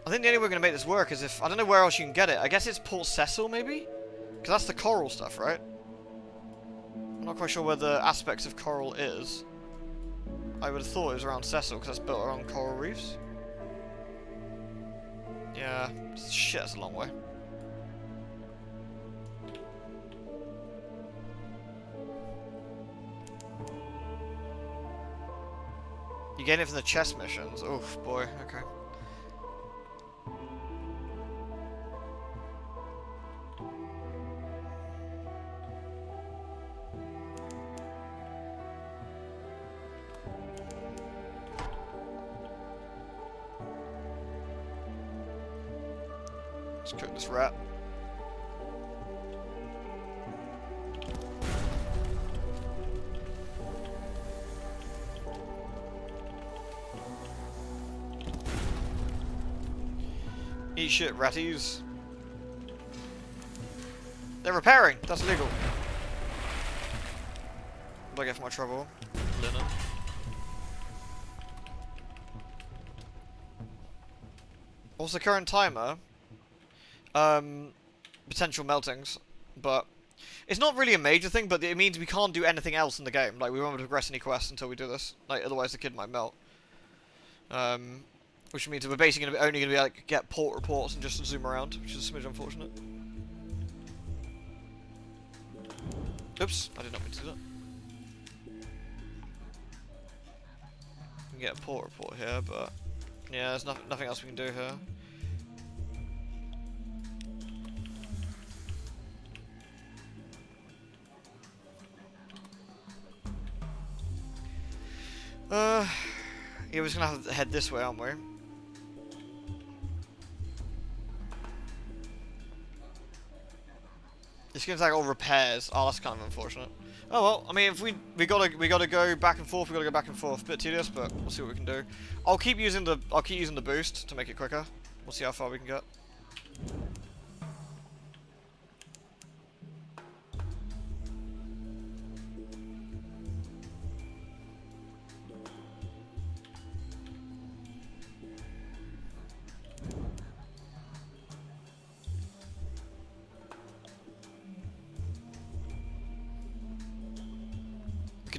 I think the only way we're going to make this work is if... I don't know where else you can get it. I guess it's Port Cecil, maybe? Because that's the coral stuff, right? I'm not quite sure where the aspects of coral is. I would have thought it was around Cecil, because that's built around coral reefs. Yeah. Shit, that's a long way. You get it from the chest missions. Oof, boy. Okay. Let's cook this rat. Eat shit, ratties. They're repairing. That's illegal. What do I get for my trouble? Linen. What's the current timer? Potential meltings, but it's not really a major thing, but it means we can't do anything else in the game. Like, we won't progress any quests until we do this. Like, otherwise the kid might melt. Which means we're basically only going to be like get port reports and just zoom around, which is a smidge unfortunate. Oops, I did not mean to do that. We can get a port report here, but yeah, there's nothing else we can do here. Yeah, we're just gonna have to head this way, aren't we? It's gonna take all repairs. Oh, that's kind of unfortunate. Oh well, I mean, if we gotta go back and forth. We gotta go back and forth. Bit tedious, but we'll see what we can do. I'll keep using the boost to make it quicker. We'll see how far we can get.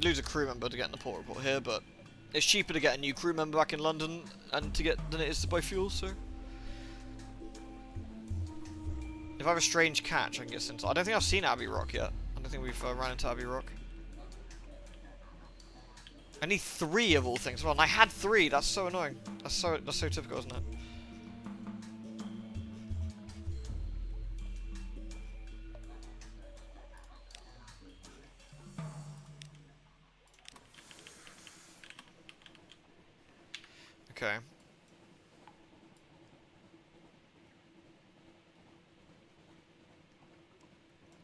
Lose a crew member to get in the port report here, but It's cheaper to get a new crew member back in London and than it is to buy fuel, so... If I have a strange catch, I can get sent to... I don't think I've seen Abbey Rock yet. I don't think we've ran into Abbey Rock. I need 3 of all things. Well, and I had 3. That's so annoying. That's so typical, isn't it? Okay.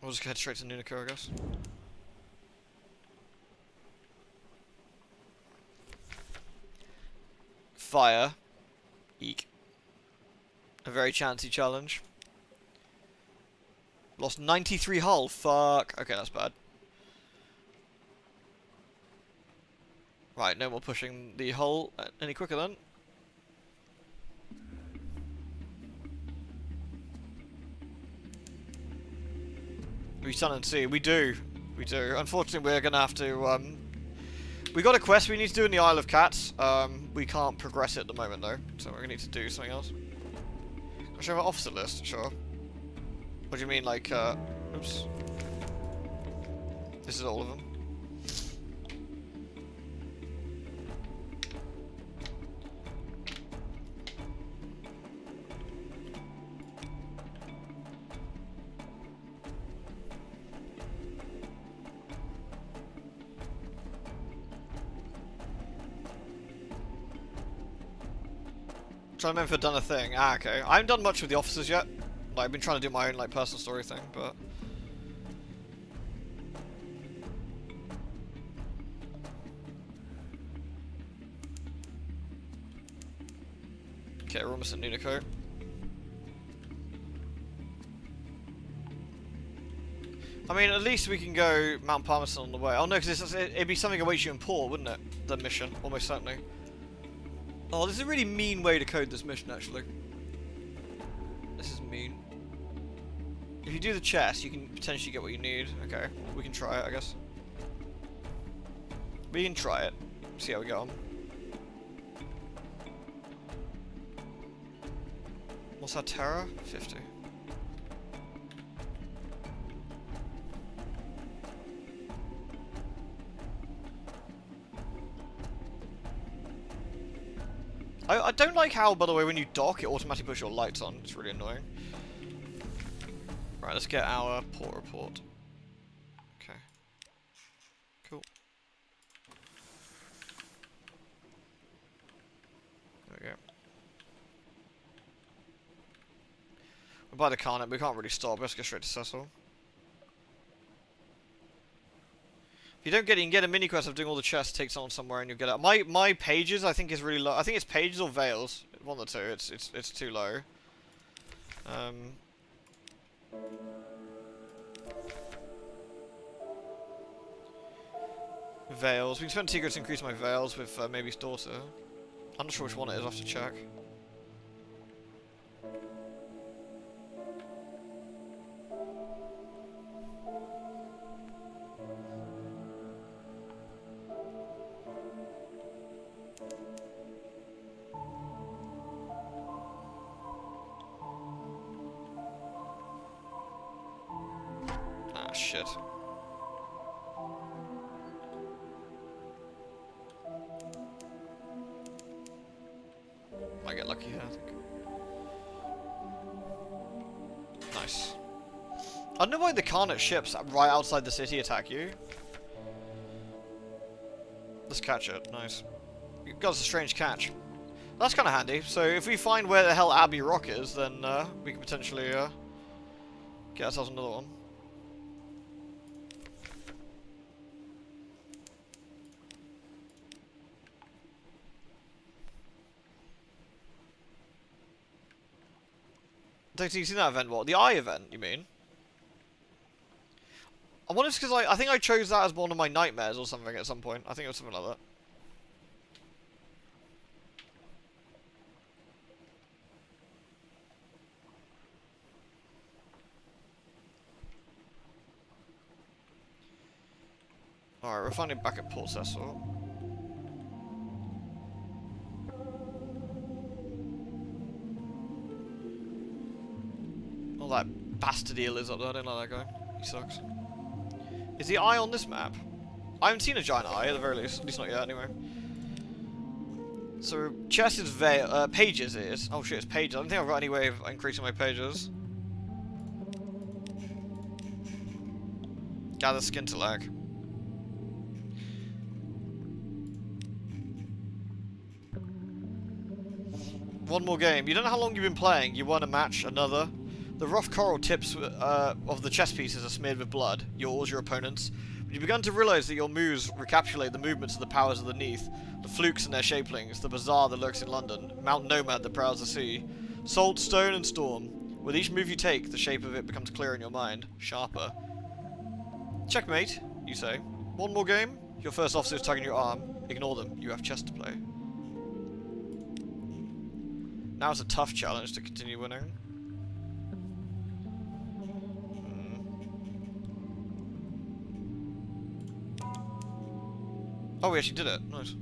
We'll just head straight to Nunako, I guess. Fire. Eek. A very chancy challenge. Lost 93 hull. Fuck. Okay, that's bad. Right, no more pushing the hull any quicker then. We Sunless Sea. We do. We do. Unfortunately, we're gonna have to. We got a quest we need to do in the Isle of Cats. We can't progress it at the moment though, so we're gonna need to do something else. I'll show our officer list. Sure. What do you mean, like? Oops. This is all of them. Trying to remember if I've done a thing. Ah, okay. I haven't done much with the officers yet. Like, I've been trying to do my own, like, personal story thing, but... Okay, we're almost at Nunako. I mean, at least we can go Mount Palmerston on the way. Oh no, because it'd be something awaits you in port, wouldn't it? The mission, almost certainly. Oh, this is a really mean way to code this mission, actually. This is mean. If you do the chest, you can potentially get what you need. Okay, we can try it, I guess. We can try it. See how we go on. What's our terror? 50. I don't like how, by the way, when you dock, it automatically puts your lights on. It's really annoying. Right, let's get our port report. Okay. Cool. There we go. We're by the Carnet, we can't really stop. Let's go straight to Cecil. If you don't get it, you can get a mini quest of doing all the chests, take someone somewhere, and you'll get it. My pages, I think, is really low. I think it's pages or veils. One of the two. It's too low. Veils. We can spend secrets to increase my veils with maybe daughter. I'm not sure which one it is. I'll have to check. Ah, shit. Might get lucky here, I think. Nice. I don't know why the Carnet ships right outside the city attack you. Let's catch it. Nice. You got us a strange catch. That's kind of handy. So if we find where the hell Abbey Rock is, then we can potentially get ourselves another one. Don't you see that event? What? The Eye event, you mean? I wonder if it's because I think I chose that as one of my nightmares or something at some point. I think it was something like that. Alright, we're finally back at Port Cecil. Oh, that bastard eel is up there. I don't like that guy. He sucks. Is the eye on this map? I haven't seen a giant eye, at the very least. At least not yet, anyway. So, chest is pages is. Oh shit, it's pages. I don't think I've got any way of increasing my pages. Gather skin to lag. One more game. You don't know how long you've been playing. You won a match, another. The rough coral tips of the chess pieces are smeared with blood. Yours, your opponent's. But you've begun to realise that your moves recapitulate the movements of the powers underneath. The flukes and their shapelings. The bazaar that lurks in London. Mount Nomad that prowls the sea. Salt, stone and storm. With each move you take, the shape of it becomes clearer in your mind. Sharper. Checkmate, you say. One more game? Your first officer is tugging your arm. Ignore them. You have chess to play. Now it's a tough challenge to continue winning. Oh, we actually did it. Nice.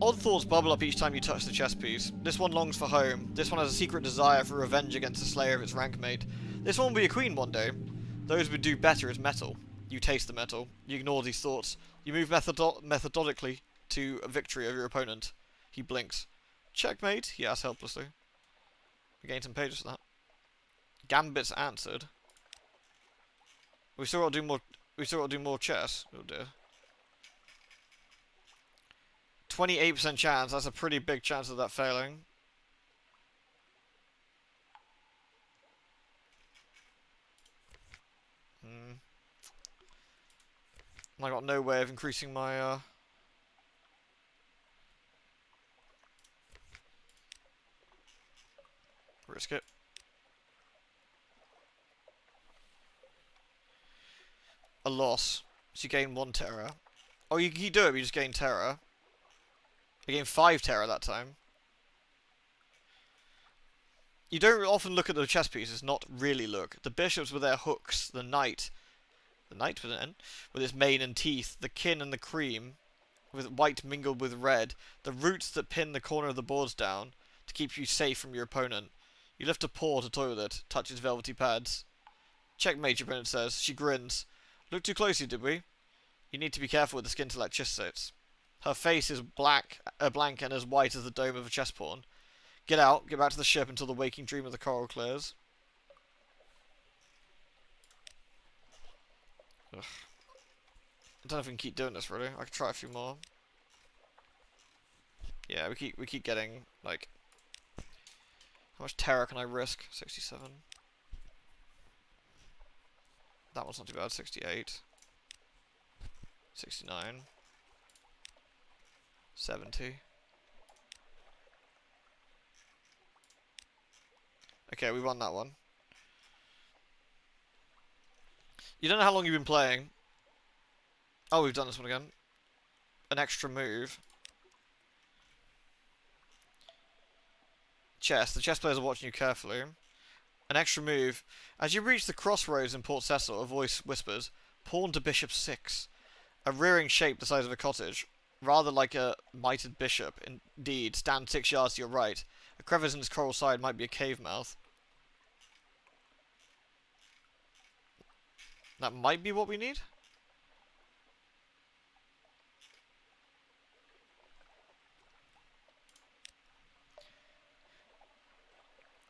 Odd thoughts bubble up each time you touch the chess piece. This one longs for home. This one has a secret desire for revenge against the slayer of its rank mate. This one will be a queen one day. Those would do better as metal. You taste the metal. You ignore these thoughts. You move methodically to a victory over your opponent. He blinks. Checkmate, he asks helplessly. We gained some pages for that. Gambits answered. We still got to do more. We still got to do more chess. Oh dear. 28% chance. That's a pretty big chance of that failing. I got no way of increasing my. Risk it. A loss. So you gain 1 terror. Oh, you do it, but you just gain terror. You gain 5 terror that time. You don't often look at the chess pieces, not really look. The bishops with their hooks, the knight with an N, with its mane and teeth, the kin and the cream, with white mingled with red, the roots that pin the corner of the boards down, to keep you safe from your opponent. You lift a paw to toy with it, touch its velvety pads. Checkmate, your opponent says. She grins. Look too closely, did we? You need to be careful with the skin to let chess sits. Her face is blank and as white as the dome of a chess pawn. Get out, get back to the ship until the waking dream of the coral clears. Ugh. I don't know if we can keep doing this really. I could try a few more. Yeah, we keep getting like. How much terror can I risk? 67. That one's not too bad. 68. 69. 70. Okay, we won that one. You don't know how long you've been playing. Oh, we've done this one again. An extra move. Chess. The chess players are watching you carefully. An extra move. As you reach the crossroads in Port Cecil, a voice whispers, "Pawn to bishop 6. A rearing shape the size of a cottage. Rather like a mitred bishop, indeed, stands 6 yards to your right. A crevice in its coral side might be a cave mouth. That might be what we need?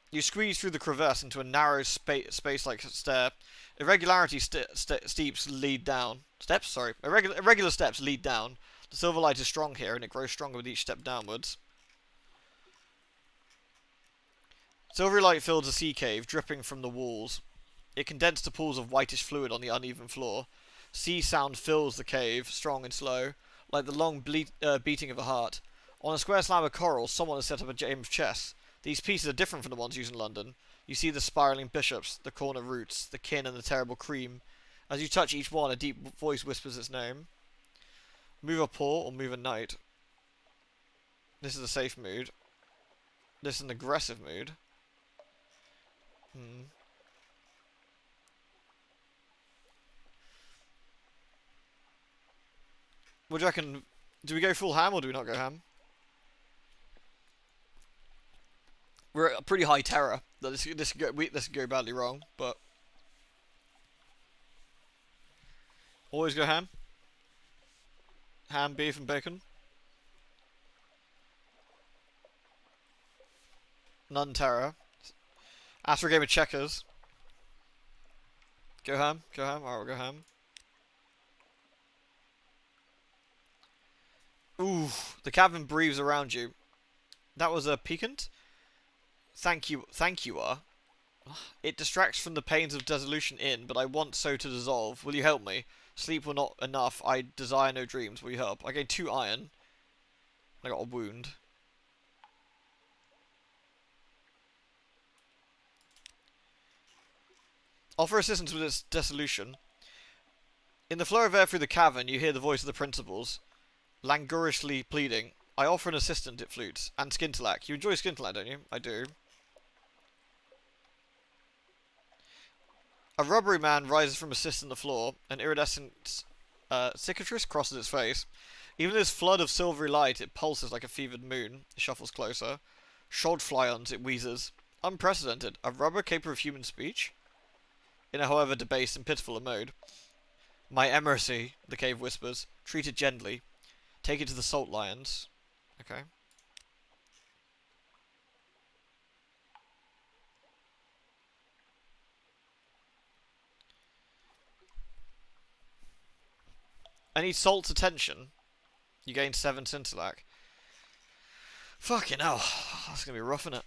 You squeeze through the crevice into a narrow space-like stair. Irregular steps lead down. Irregular steps lead down. The silver light is strong here, and it grows stronger with each step downwards. Silvery light fills the sea cave, dripping from the walls. It condensed to pools of whitish fluid on the uneven floor. Sea sound fills the cave, strong and slow, like the long beating of a heart. On a square slab of coral, someone has set up a game of chess. These pieces are different from the ones used in London. You see the spiralling bishops, the corner roots, the kin and the terrible cream. As you touch each one, a deep voice whispers its name. Move a paw or move a knight. This is a safe mood. This is an aggressive mood. What do you reckon? Do we go full ham or do we not go ham? We're at a pretty high terror. This could go badly wrong, but always go ham. Ham, beef, and bacon. None terror. After a game of checkers. Go ham. Go ham. Alright, we'll go ham. Ooh, the cabin breathes around you. That was a piquant. Thank you, It distracts from the pains of dissolution in, but I want so to dissolve. Will you help me? Sleep were not enough. I desire no dreams. Will you help? I gained 2 iron. I got a wound. Offer assistance with its dissolution. In the flow of air through the cavern, you hear the voice of the principals, languorously pleading. I offer an assistant, it flutes. And Skintalak. You enjoy Skintalak, don't you? I do. A rubbery man rises from a cyst in the floor. An iridescent cicatrice crosses its face. Even in this flood of silvery light, it pulses like a fevered moon. It shuffles closer. Shod flyons, it wheezes. Unprecedented. A rubber capable of human speech? In a however debased and pitiful a mode. My emercy, the cave whispers. Treat it gently. Take it to the salt lions. Okay. I need salt's attention. You gain 7 Scintillac. Fucking hell. That's gonna be rough, isn't it?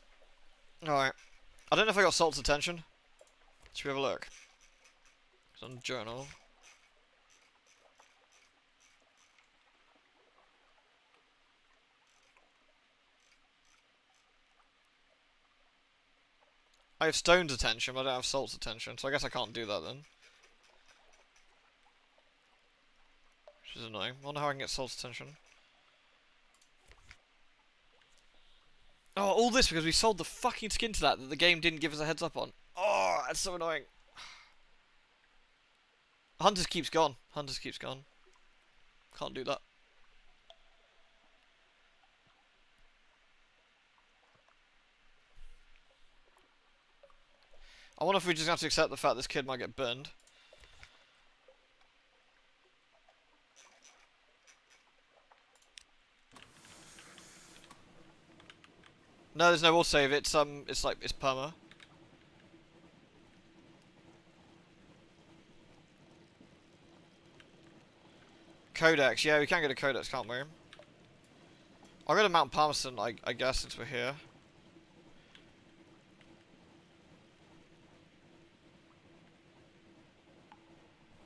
Alright. I don't know if I got salt's attention. Should we have a look? It's on the journal. I have Stone's attention, but I don't have Salt's attention, so I guess I can't do that then. Which is annoying. I wonder how I can get Salt's attention. Oh, all this because we sold the fucking skin to that the game didn't give us a heads up on. Oh, that's so annoying. Hunters keeps gone. Hunters keeps gone. Can't do that. I wonder if we just have to accept the fact this kid might get burned. No, there's no autosave. It's perma. Codex. Yeah, we can get a codex, can't we? I'll go to Mount Palmerston, I guess, since we're here.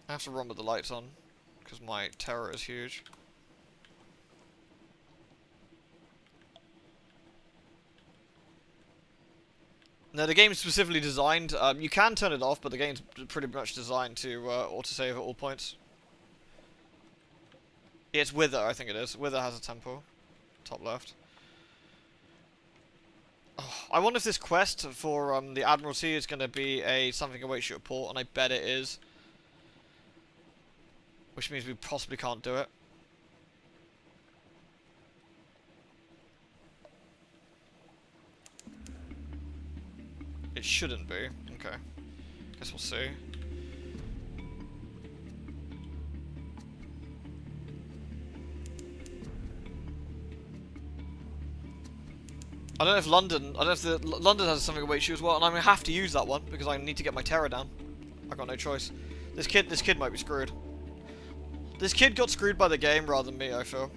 I have to run with the lights on, because my terror is huge. No, the game's specifically designed, you can turn it off, but the game's pretty much designed to autosave at all points. Yeah, it's Wither, I think it is. Wither has a temple. Top left. Oh, I wonder if this quest for the Admiralty is going to be a something awaits you at port, and I bet it is. Which means we possibly can't do it. It shouldn't be. Okay. Guess we'll see. I don't know if London has something awaits you as well, and I'm gonna have to use that one because I need to get my terror down. I've got no choice. This kid might be screwed. This kid got screwed by the game rather than me, I feel.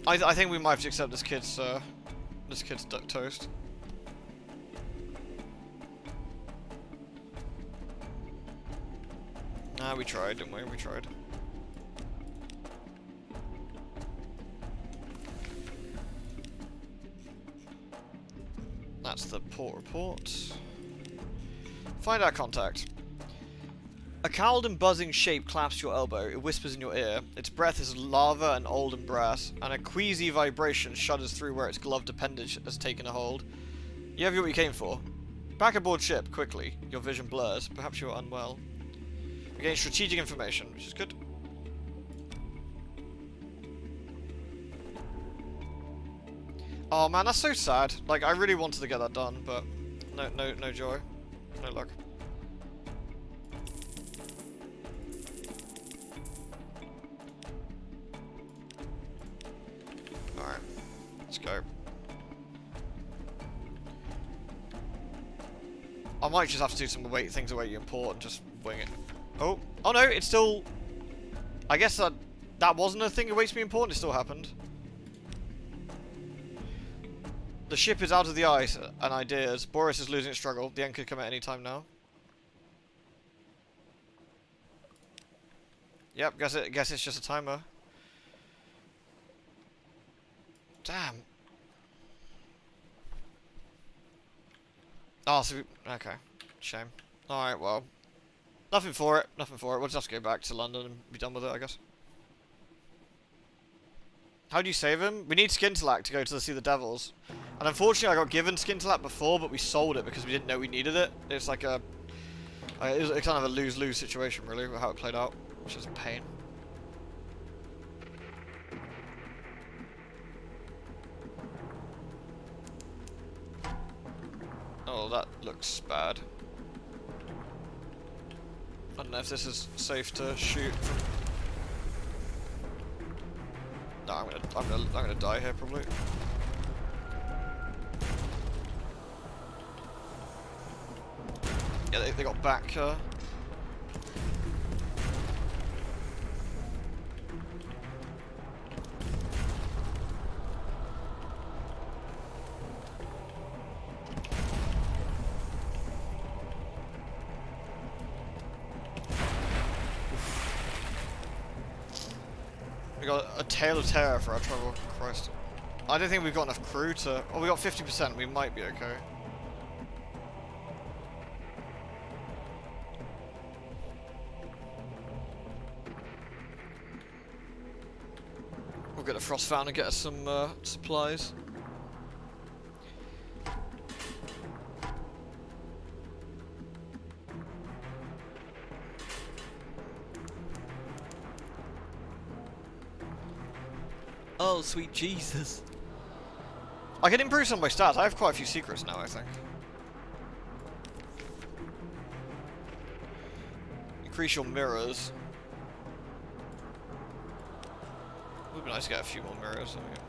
I think we might have to accept this kid's toast. Nah, we tried, didn't we? We tried. That's the port report. Find our contact. A cowled and buzzing shape claps to your elbow. It whispers in your ear. Its breath is lava and old and brass, and a queasy vibration shudders through where its gloved appendage has taken a hold. You have what you came for. Back aboard ship, quickly. Your vision blurs. Perhaps you are unwell. We gain strategic information, which is good. Oh man, that's so sad. Like, I really wanted to get that done, but no joy. No luck. Alright, let's go. I might just have to do some things await you import and just wing it. Oh no, it's still... I guess that wasn't a thing awaits me import, it still happened. The ship is out of the ice, and ideas. Boris is losing its struggle. The end could come at any time now. Yep, guess it's just a timer. Damn. Oh, so okay. Shame. Alright, well. Nothing for it. Nothing for it. We'll just have to go back to London and be done with it, I guess. How do you save him? We need Skintalak to go to see the Devils. And unfortunately I got given Skintalak before, but we sold it because we didn't know we needed it. It's like a... it was kind of a lose-lose situation, really, with how it played out. Which is a pain. Oh, that looks bad. I don't know if this is safe to shoot from... No, I'm gonna die here probably. Yeah, they got back. We got a Tale of Terror for our trouble. Christ. I don't think we've got enough crew to... Oh, we got 50%. We might be okay. We'll get a Frost Fountain and get us some supplies. Oh, sweet Jesus. I can improve some of my stats. I have quite a few secrets now, I think. Increase your mirrors. Would be nice to get a few more mirrors. There we go.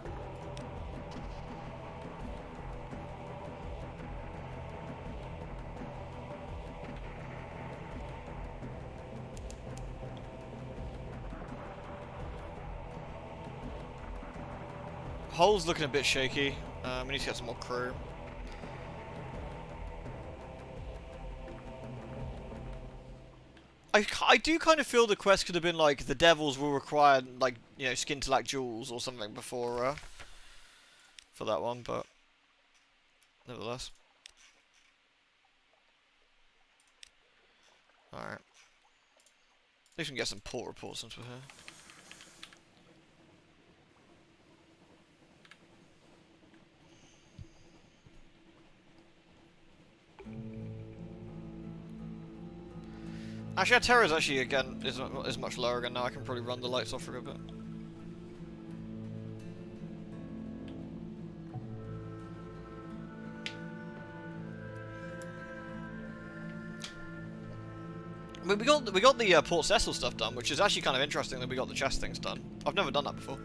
Hull's looking a bit shaky. We need to get some more crew. I do kind of feel the quest could have been like the Devils will require like, you know, Skintalak jewels or something before for that one, but nevertheless. Alright. At least we can get some port reports since we're here. Actually, our terror is actually, again, is much lower again now. I can probably run the lights off for a bit. I mean, we got the Port Cecil stuff done, which is actually kind of interesting that we got the chest things done. I've never done that before.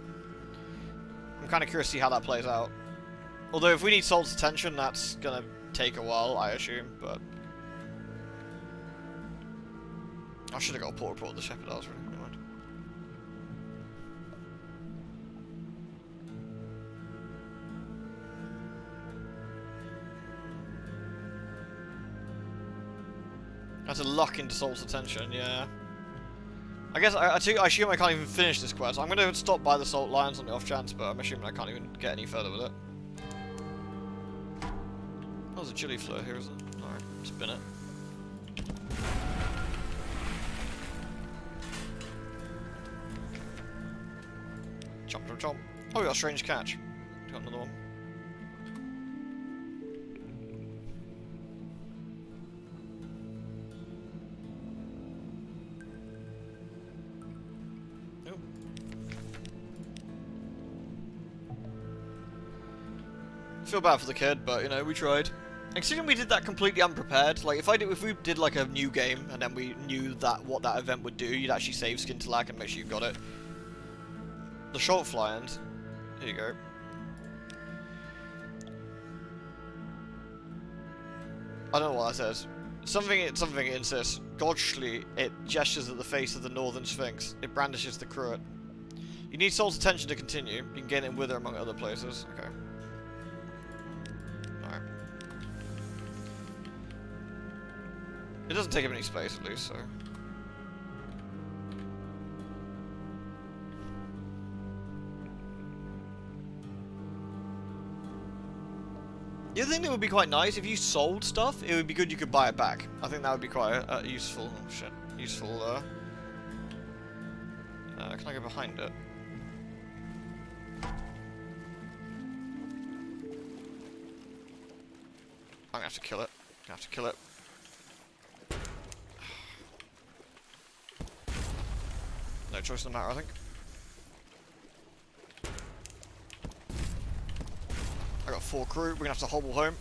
I'm kind of curious to see how that plays out. Although if we need Salt's attention, that's gonna take a while, I assume, but... I should have got a port report of the Shepherd Isles, really. Never mind. That's a lock into Salt's attention, yeah. I guess, I assume I can't even finish this quest. I'm going to stop by the Salt Lions on the off chance, but I'm assuming I can't even get any further with it. Oh, there's a chili flare here, isn't it? Alright, spin it. Chomp, chomp, chomp. Oh, we got a strange catch. Got another one. Feel bad for the kid, but, you know, we tried. And considering we did that completely unprepared, like, if we did, like, a new game, and then we knew that what that event would do, you'd actually save Skintalak and make sure you got it. The short fly-end. Here you go. I don't know what that says. Something it insists. Godshly, it gestures at the face of the Northern Sphinx. It brandishes the cruet. You need Soul's attention to continue. You can gain it in Wither among other places. Okay. Alright. It doesn't take up any space at least, so. The other thing that would be quite nice, if you sold stuff, it would be good you could buy it back. I think that would be quite useful. Oh shit. Useful, can I go behind it? I'm gonna have to kill it. Gonna have to kill it. No choice in the matter, I think. I got 4 crew. We're gonna have to hobble home.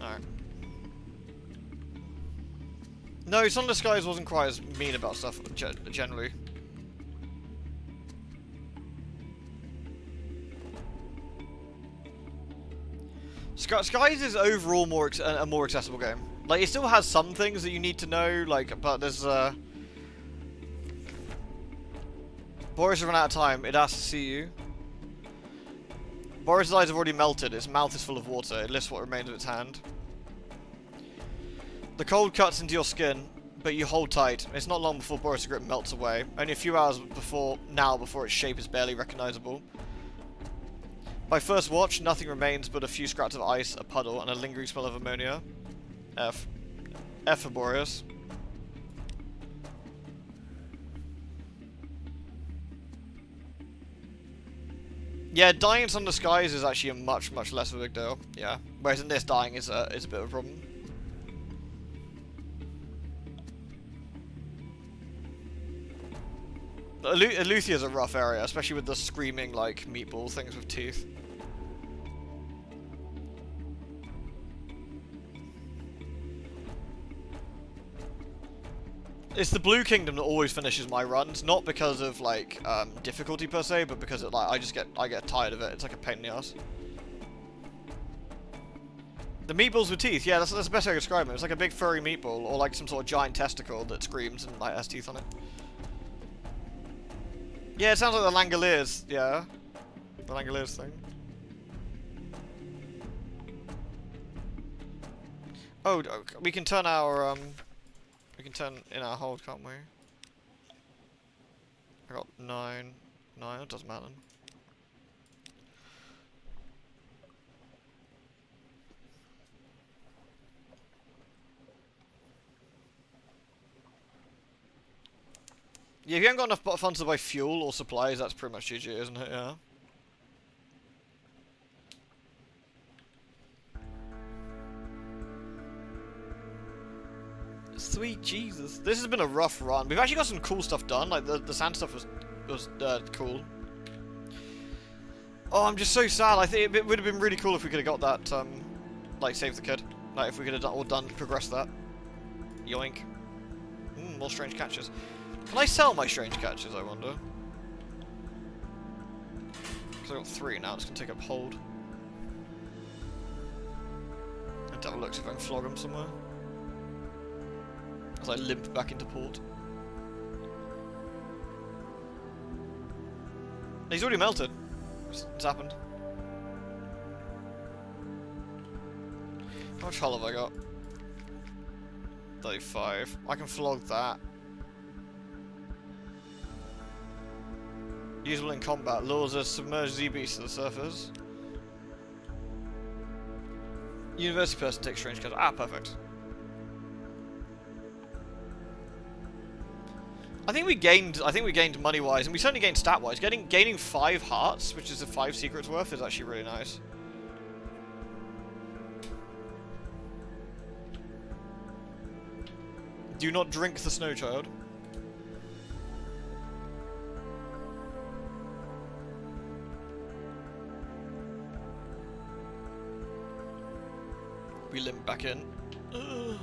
Alright. No, Sunless Skies wasn't quite as mean about stuff generally. Skies is overall a more accessible game. Like, it still has some things that you need to know, like, but there's Boris has run out of time. It asks to see you. Boris' eyes have already melted. Its mouth is full of water. It lifts what remains of its hand. The cold cuts into your skin, but you hold tight. It's not long before Boris' grip melts away. Only a few hours before its shape is barely recognizable. By first watch, nothing remains but a few scraps of ice, a puddle, and a lingering smell of ammonia. F. F for Boreas. Yeah, dying in Sunless Skies is actually a much less of a big deal. Yeah. Whereas in this, dying is a bit of a problem. Eleuthea's a rough area, especially with the screaming, like, meatball things with teeth. It's the Blue Kingdom that always finishes my runs, not because of, like, difficulty per se, but because, I get tired of it. It's like a pain in the ass. The meatballs with teeth, yeah, that's the best way to describe it. It's like a big furry meatball, or like some sort of giant testicle that screams and, like, has teeth on it. Yeah, it sounds like the Langoliers, yeah. The Langoliers thing. Oh, we can turn our, we can turn in our hold, can't we? I got 9. 9, it doesn't matter. Yeah, if you haven't got enough funds to buy fuel or supplies, that's pretty much GG, isn't it? Yeah. Sweet Jesus. This has been a rough run. We've actually got some cool stuff done. Like, the sand stuff was cool. Oh, I'm just so sad. I think it would have been really cool if we could have got that, like, save the kid. Like, if we could have progressed that. Yoink. More strange catches. Can I sell my strange catches, I wonder? Because I've got 3 now, it's going to take up hold. And have a look, see if I can flog them somewhere. As I limp back into port. He's already melted. It's happened. How much hull have I got? 35. I can flog that. Usable in combat. Lures a submerged Z-beast to the surface. University person takes strange cards. Ah, perfect. I think we gained money wise, and we certainly gained stat wise. Gaining 5 hearts, which is the 5 secrets worth, is actually really nice. Do not drink the snow child. We limp back in. Ugh.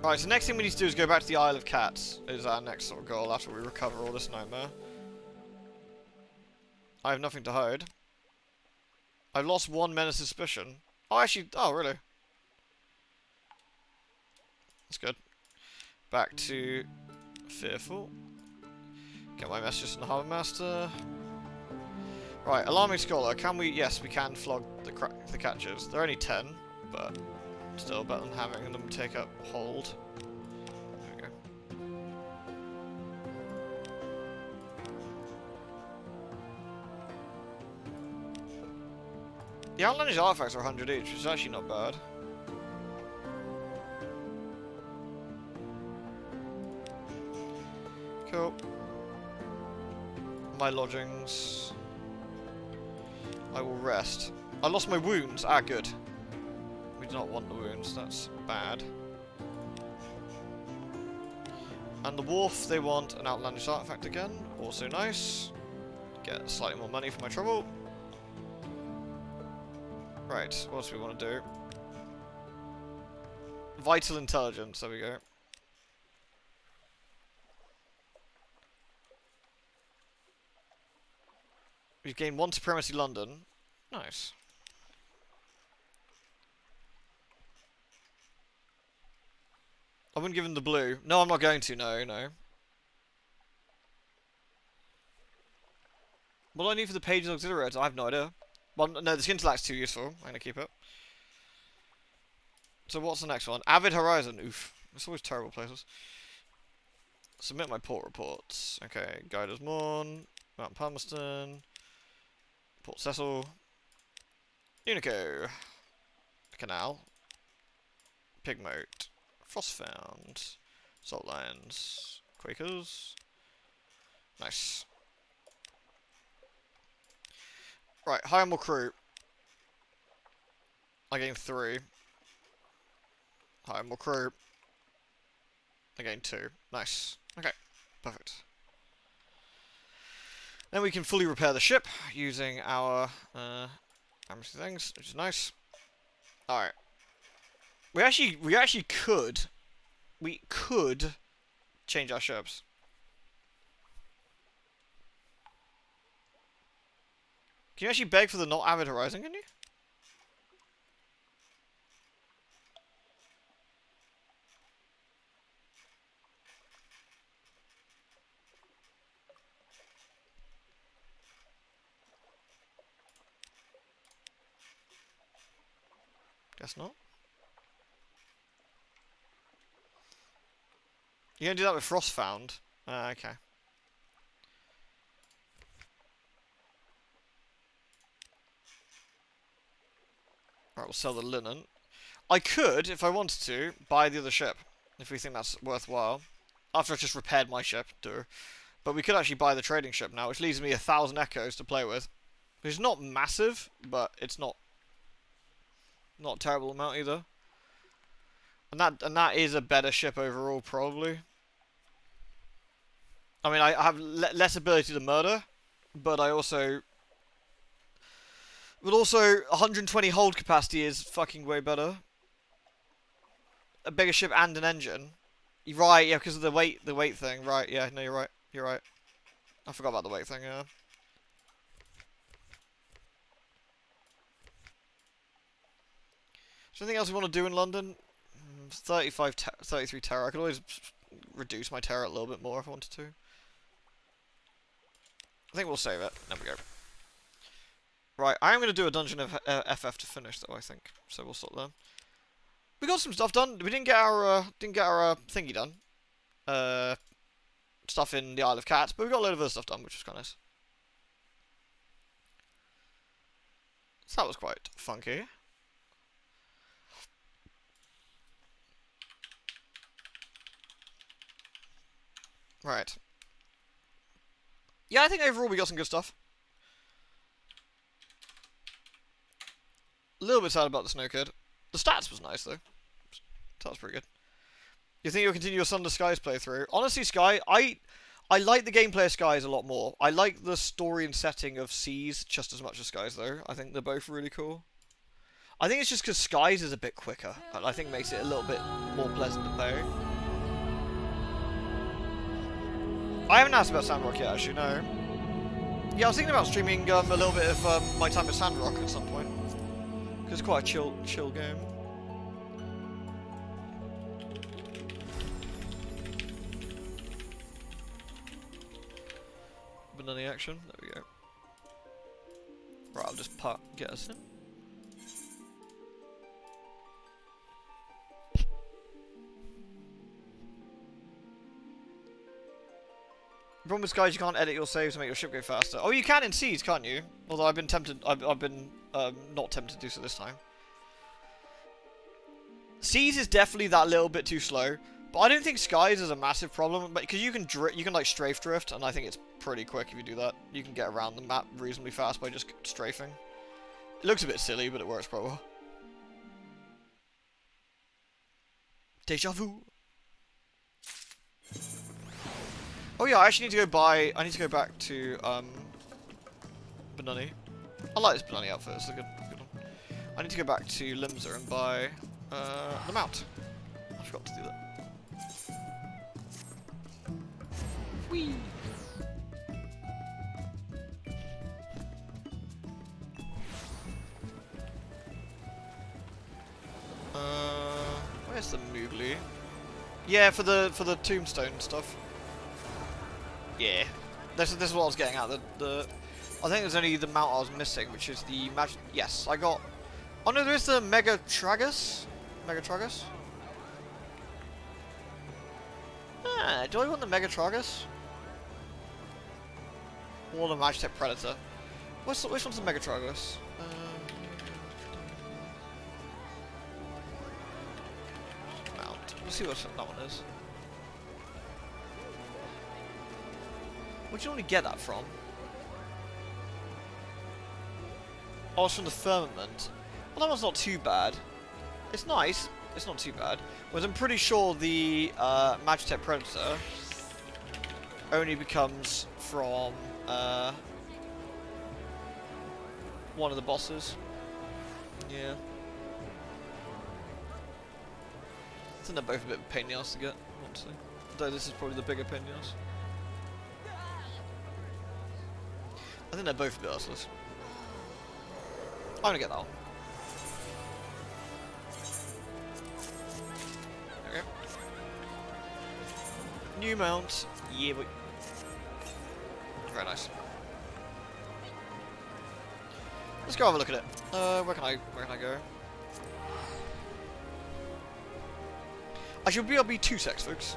Right, so next thing we need to do is go back to the Isle of Cats, is our next sort of goal after we recover all this nightmare. I have nothing to hide. I've lost 1 men of suspicion. Oh, actually, oh, really? That's good. Back to Fearful. Get my messages from the Harbour Master. Right, Alarming Scholar, can we... Yes, we can flog the catchers. They're only 10, but still better than having them take up hold. There we go. The outlandish artifacts are 100 each, which is actually not bad. Cool. My lodgings. I will rest. I lost my wounds. Ah, good. We do not want the wounds. That's bad. And the wharf, they want an outlandish artifact again. Also nice. Get slightly more money for my trouble. Right, what else do we want to do? Vital intelligence, there we go. We've gained 1 supremacy London. Nice. I wouldn't give him the blue. No, I'm not going to, no. What do I need for the pages auxiliary? I have no idea. Well, no, the Skintelac's too useful. I'm going to keep it. So what's the next one? Avid Horizon. Oof. It's always terrible places. Submit my port reports. Okay, Guiders Morn, Mount Palmerston, Port Cecil, Unico, Canal, Pigmoat, Frostfound, Salt Lions, Quakers. Nice. Right, hire more crew. I gained 3. Hire more crew. I gained 2. Nice. Okay, perfect. Then we can fully repair the ship using our amnesty things, which is nice. Alright. We could change our ships. Can you actually beg for the not Avid Horizon, can you? Guess not. You're gonna do that with Frostfound? Okay. Right, we'll sell the linen. I could, if I wanted to, buy the other ship, if we think that's worthwhile. After I've just repaired my ship, But we could actually buy the trading ship now, which leaves me 1,000 echoes to play with. Which is not massive, but it's not a terrible amount either. And that is a better ship overall, probably. I mean, I have less ability to murder, but I also... But also, 120 hold capacity is fucking way better. A bigger ship and an engine. Right, yeah, because of the weight thing. Right, yeah, no, you're right. You're right. I forgot about the weight thing, yeah. Is there anything else we want to do in London? 33 terror. I could always reduce my terror a little bit more if I wanted to. I think we'll save it. There we go. Right, I am going to do a dungeon of FF to finish, though, I think. So we'll stop there. We got some stuff done. We didn't get our thingy done. Stuff in the Isle of Cats, but we got a load of other stuff done, which was kind of nice. So that was quite funky. Right. Yeah, I think overall we got some good stuff. A little bit sad about the Snow Kid. The stats was nice though. That was pretty good. You think you'll continue your Sunless Skies playthrough? Honestly, Sky, I like the gameplay of Skies a lot more. I like the story and setting of Seas just as much as Skies though. I think they're both really cool. I think it's just because Skies is a bit quicker, and I think makes it a little bit more pleasant to play. I haven't asked about Sandrock yet, actually, no. Yeah, I was thinking about streaming a little bit of my time at Sandrock at some point. Because it's quite a chill game. Banana action, there we go. Right, I'll just get us in. The problem with Skies, you can't edit your saves to make your ship go faster. Oh, you can in Seas, can't you? Although I've been tempted, I've been not tempted to do so this time. Seas is definitely that little bit too slow, but I don't think Skies is a massive problem. But because you can like strafe drift, and I think it's pretty quick if you do that. You can get around the map reasonably fast by just strafing. It looks a bit silly, but it works quite well. Deja vu. Oh yeah, I actually need to go buy. I need to go back to Benoni. I like this Benoni outfit. It's a good one. I need to go back to Limsa and buy the mount. I forgot to do that. Whee! Where's the Moogly? Yeah, for the tombstone stuff. Yeah, this is what I was getting at. I think there's only the mount I was missing, which is the magic. Yes, I got. Oh no, there is the Mega Tragus. Ah, do I want the Mega Tragus? Or the Magitech Predator? Which one's the Mega Tragus? Mount. Let's see what that one is. Where'd you normally get that from? Oh, it's from the Firmament. Well, that one's not too bad. It's nice. It's not too bad. Whereas I'm pretty sure the Magitech Predator only becomes from one of the bosses. Yeah. I think they're both a bit of a pain in the ass to get, honestly. Though this is probably the bigger pain in the ass. I think they're both a bit arseless. I'm gonna get that one. There we go. New mount. Yeah, boy. Very nice. Let's go have a look at it. Where can I go? I should be BRB 2 sex, folks.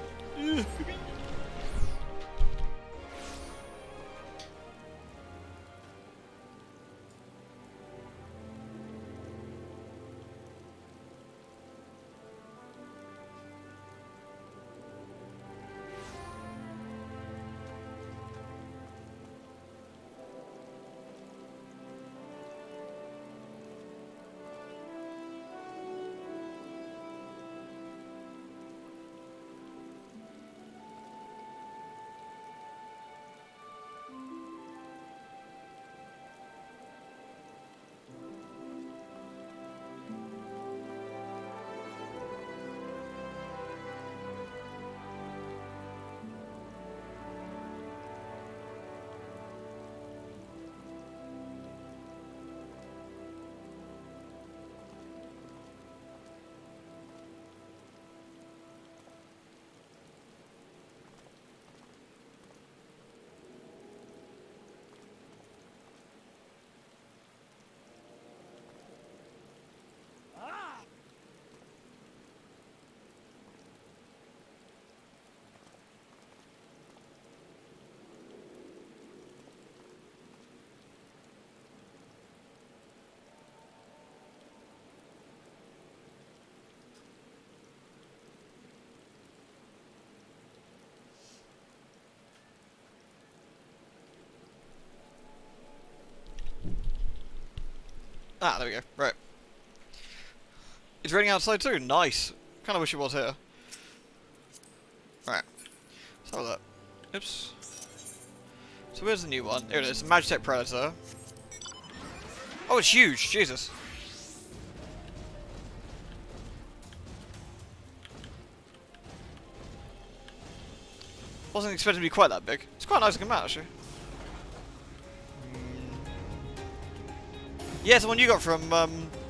Ah, there we go. Right. It's raining outside too. Nice. Kind of wish it was here. Right. Let's have a look. Oops. So where's the new one? Here it is. Magitech Predator. Oh, it's huge. Jesus. Wasn't expecting to be quite that big. It's quite nice looking map, actually. Yeah, it's the one you got from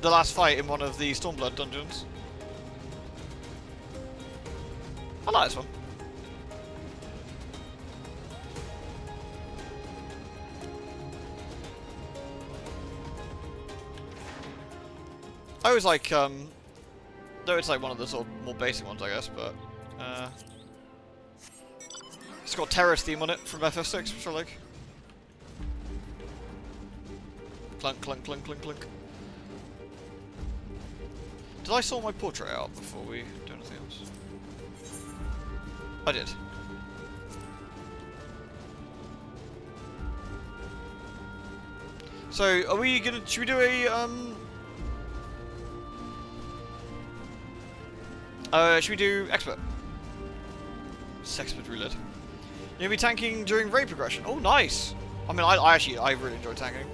the last fight in one of the Stormblood dungeons. I like this one. I always like, though it's like one of the sort of more basic ones, I guess, but, it's got Terrorist theme on it from FF6, which I like. Clunk, clunk, clunk, clunk, clunk. Did I sort my portrait out before we do anything else? I did. So, are we gonna, should we do a, should we do Expert? Sexpert Reload. You'll be tanking during raid progression. Oh, nice! I mean, I actually really enjoy tanking.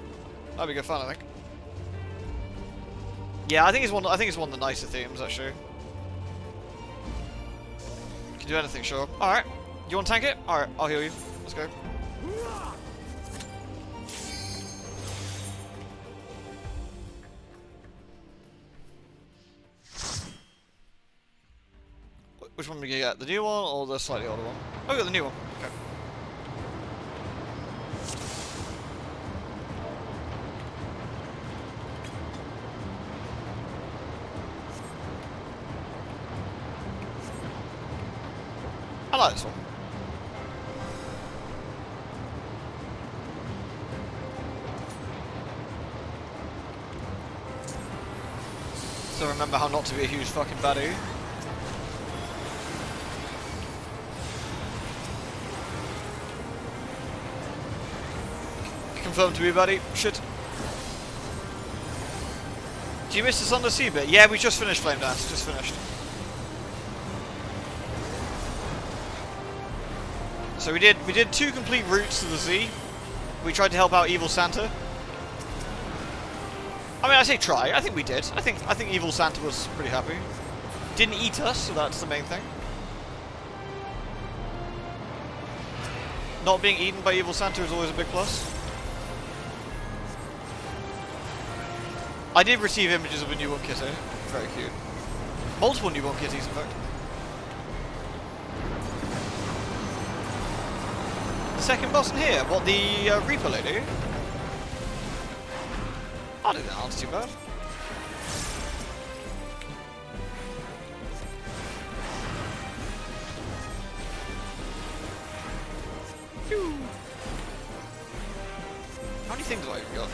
That'd be good fun, I think. Yeah, I think it's one of the nicer themes, actually. Can do anything, sure. Alright. You want to tank it? Alright, I'll heal you. Let's go. Which one are we gonna get? The new one or the slightly older one? Oh, yeah, the new one. Okay. I like this one. So remember how not to be a huge fucking baddie. Confirmed to be a baddie. Shit. Do you miss the Sunless Sea bit? Yeah, we just finished Flame Dance. Just finished. So we did 2 complete routes to the sea. We tried to help out Evil Santa. I mean, I say try. I think we did. I think Evil Santa was pretty happy. Didn't eat us, so that's the main thing. Not being eaten by Evil Santa is always a big plus. I did receive images of a newborn kitty. Very cute. Multiple newborn kitties, in fact. Second boss in here. What, the Reaper lady? I don't think that's too bad. Phew. How many things have I even got?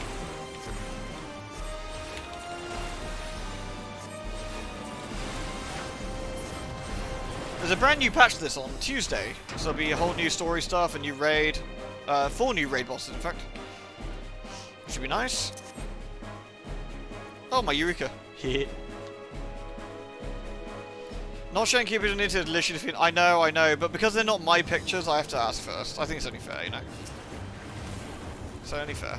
There's a brand new patch to this on Tuesday, so there'll be a whole new story stuff, a new raid, 4 new raid bosses in fact. Should be nice. Oh, my Eureka. Not showing keepers on into literally defeat. I know, but because they're not my pictures, I have to ask first. I think it's only fair, you know. It's only fair.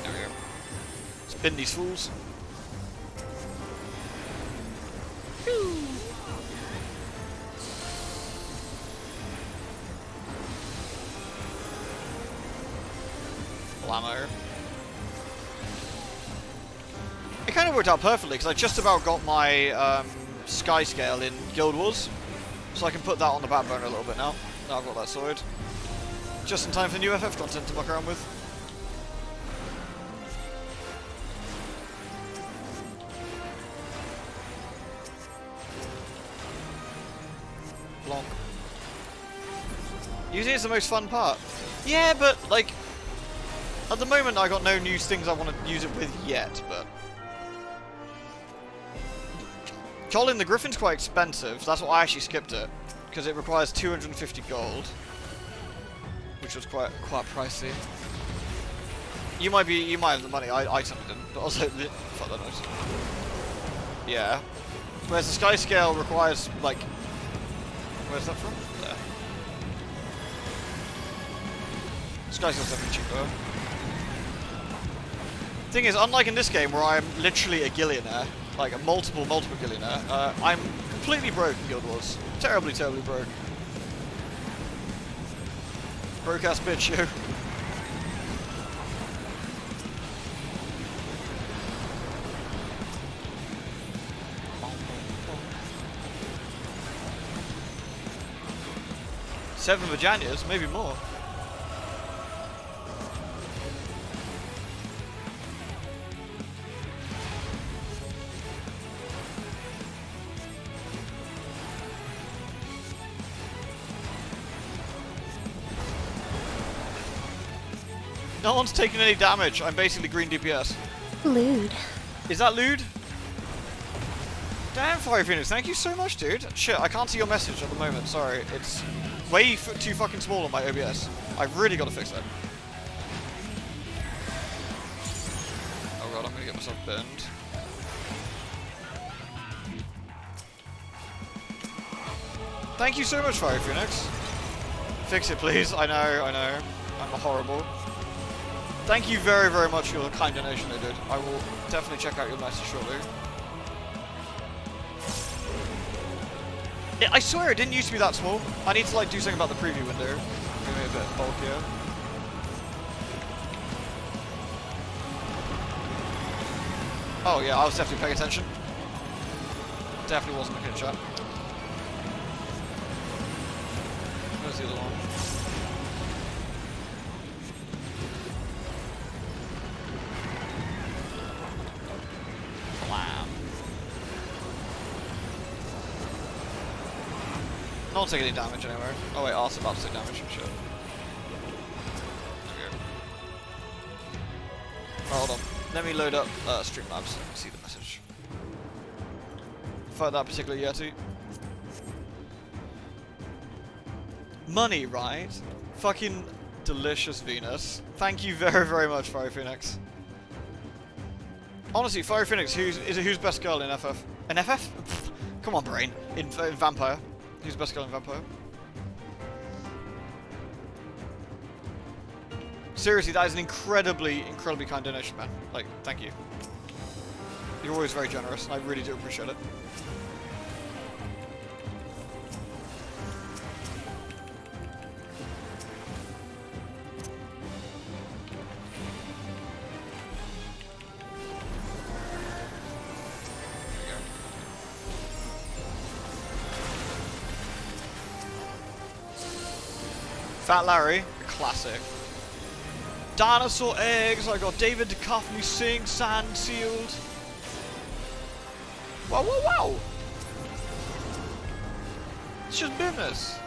There we go. Spin these fools. Ammo. It kind of worked out perfectly because I just about got my sky scale in Guild Wars, so I can put that on the back burner a little bit now. Now I've got that sorted. Just in time for new FF content to muck around with. Blonk. Usually it's the most fun part. Yeah, but like, at the moment I got no new things I want to use it with yet, but Colin, the Griffin's quite expensive. That's why I actually skipped it. Because it requires 250 gold. Which was quite pricey. You might have the money, I certainly didn't. But also, fuck that noise. Yeah. Whereas the Sky Scale requires, like... Where's that from? There. Sky Scale's definitely cheaper. Thing is, unlike in this game where I'm literally a gillionaire, like a multiple gillionaire, I'm completely broke in Guild Wars. Terribly broke. Broke ass bitch, yo. Seven Virginias, maybe more. No one's taking any damage. I'm basically green DPS. Lewd. Is that lewd? Damn, Fire Phoenix, thank you so much, dude. Shit, I can't see your message at the moment. Sorry, it's way too fucking small on my OBS. I've really got to fix that. Oh god, I'm gonna get myself burned. Thank you so much, Fire Phoenix. Fix it, please. I know. I'm horrible. Thank you very much for your kind donation, though, dude. I will definitely check out your message shortly. I swear it didn't used to be that small. I need to like do something about the preview window. Maybe a bit bulkier. Oh yeah, I was definitely paying attention. Definitely wasn't looking at chat. Where's the other one? Not taking any damage anywhere. Oh wait, also about to take damage. Shit. Okay. Oh, hold on. Let me load up Streamlabs and see the message. For that particular Yeti. Money, right? Fucking delicious Venus. Thank you very much, Fire Phoenix. Honestly, Fire Phoenix, who's best girl in FF? In FF? Pfft, come on, brain. In Vampire. Who's best girl in Vampire? Seriously, that is an incredibly kind donation, man. Like, thank you. You're always very generous, and I really do appreciate it. Fat Larry, classic. Dinosaur eggs, I got David Duchovny sing, sand sealed. Wow. It's just business.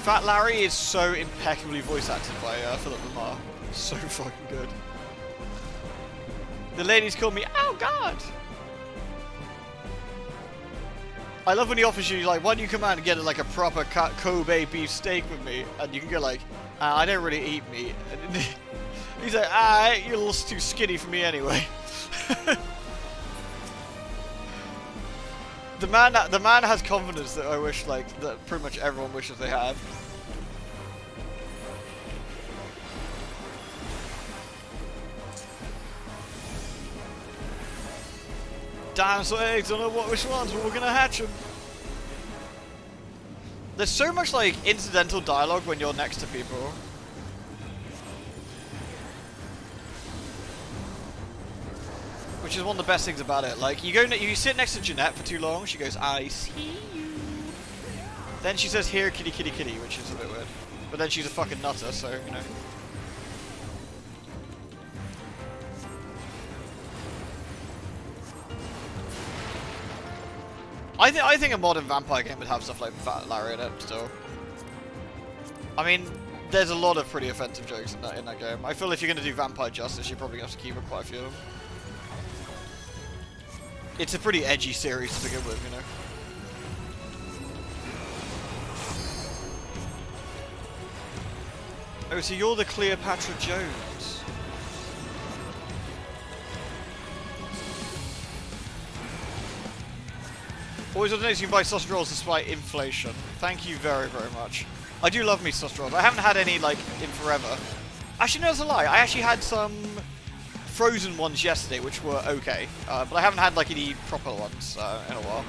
Fat Larry is so impeccably voice acted by Philip Lamar. So fucking good. The ladies call me, oh god! I love when he offers you, like, why don't you come out and get like a proper Kobe beef steak with me? And you can go like, I don't really eat meat. And he's like, you're a little too skinny for me anyway. The man has confidence that I wish, like, that pretty much everyone wishes they had. Dinosaur eggs, I don't know which ones, but we're gonna hatch them. There's so much like incidental dialogue when you're next to people. Which is one of the best things about it. Like you sit next to Jeanette for too long, she goes, I see you. Then she says, here, kitty, kitty, kitty, which is a bit weird. But then she's a fucking nutter, so, you know. I think a modern vampire game would have stuff like Fat Larry in it still. I mean, there's a lot of pretty offensive jokes in that game. I feel if you're going to do vampire justice, you're probably going to have to keep it quite a few of them. It's a pretty edgy series to begin with, you know. Oh, so you're the Cleopatra Jones. Always on the notice you can buy sausage rolls despite inflation. Thank you very, very much. I do love me sausage rolls. I haven't had any, like, in forever. Actually, no, that's a lie. I actually had some frozen ones yesterday, which were okay. But I haven't had, like, any proper ones in a while.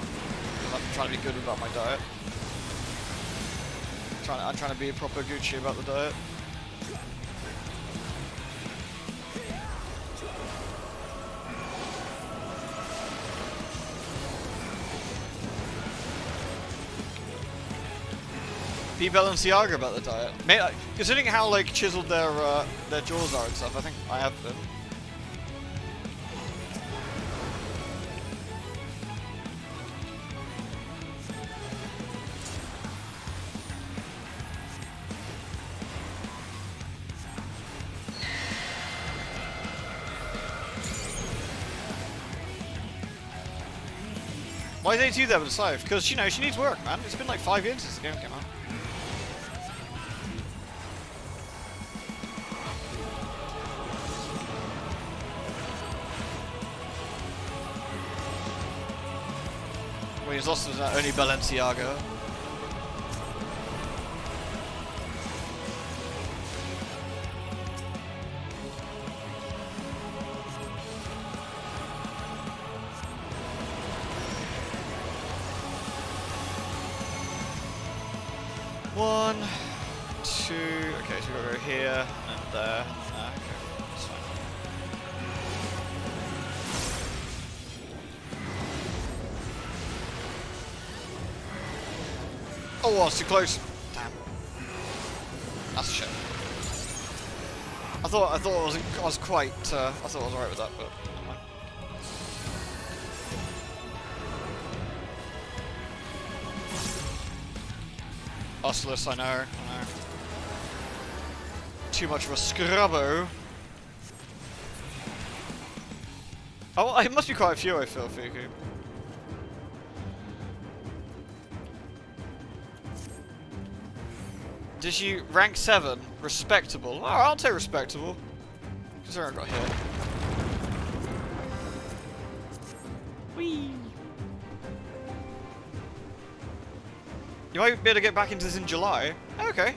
I'm trying to be good about my diet. I'm trying to be a proper Gucci about the diet. Be Balenciaga about the diet. Considering how like chiseled their jaws are and stuff, I think I have been. Why is AT there with the scythe? Because, you know, she needs work, man. It's been like 5 years since the game came out. When he's lost to only Balenciaga. One, two. Okay, so we gotta go here and there. Okay, that's fine. Oh, it's too close. Damn. That's a shame. I thought I was quite. I thought I was alright with that, but never mind. Ustless, I know. Too much of a scrubbo. Oh, it must be quite a few, I feel, Fuku. Did you rank 7? Respectable. Oh, I'll take respectable. Considering I got hit. Whee! You might be able to get back into this in July. Okay.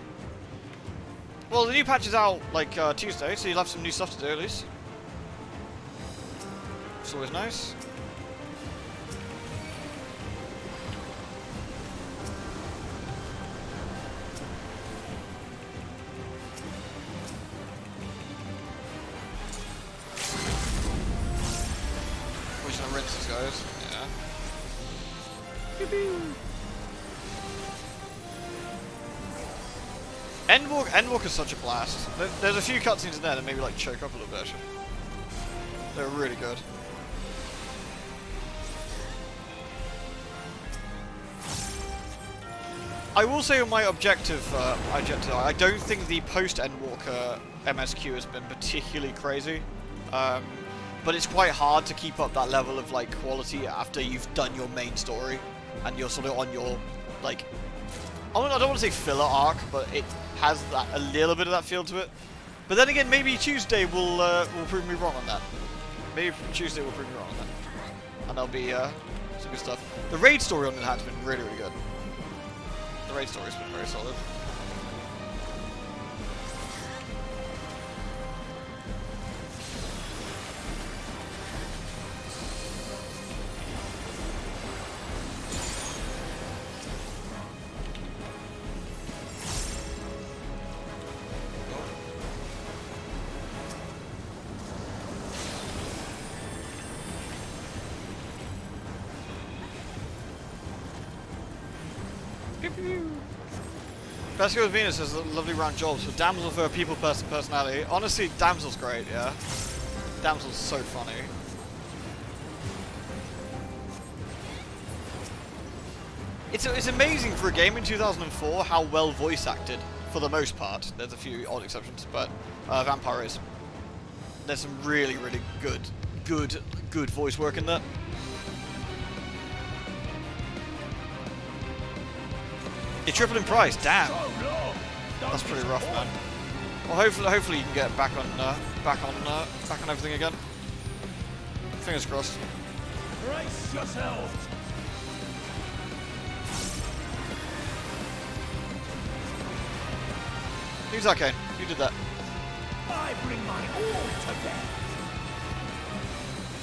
Well, the new patch is out, like, Tuesday, so you'll have some new stuff to do, at least. It's always nice. We're just gonna rinse these guys. Yeah. Pew-pew. Endwalk is such a blast. There's a few cutscenes in there that maybe like choke up a little bit actually. They're really good. I will say on my objective, I don't think the post-Endwalker MSQ has been particularly crazy. But it's quite hard to keep up that level of like quality after you've done your main story and you're sort of on your like I don't want to say filler arc, but it has that a little bit of that feel to it. But then again, maybe Tuesday will prove me wrong on that. Maybe Tuesday will prove me wrong on that, and there'll be some good stuff. The raid story on it has been really, really good. The raid story's been very solid. Best Girl Venus has lovely round jobs for Damsel for her people personality. Honestly, Damsel's great, yeah. Damsel's so funny. It's amazing for a game in 2004 how well voice acted for the most part. There's a few odd exceptions, but Vampire is. There's some really, really good voice work in there. You're triple in price, damn. That's pretty rough, man. Well, hopefully you can get back on everything again. Fingers crossed. Brace yourselves. Who's that, Kane? You did that. I bring my all to bear.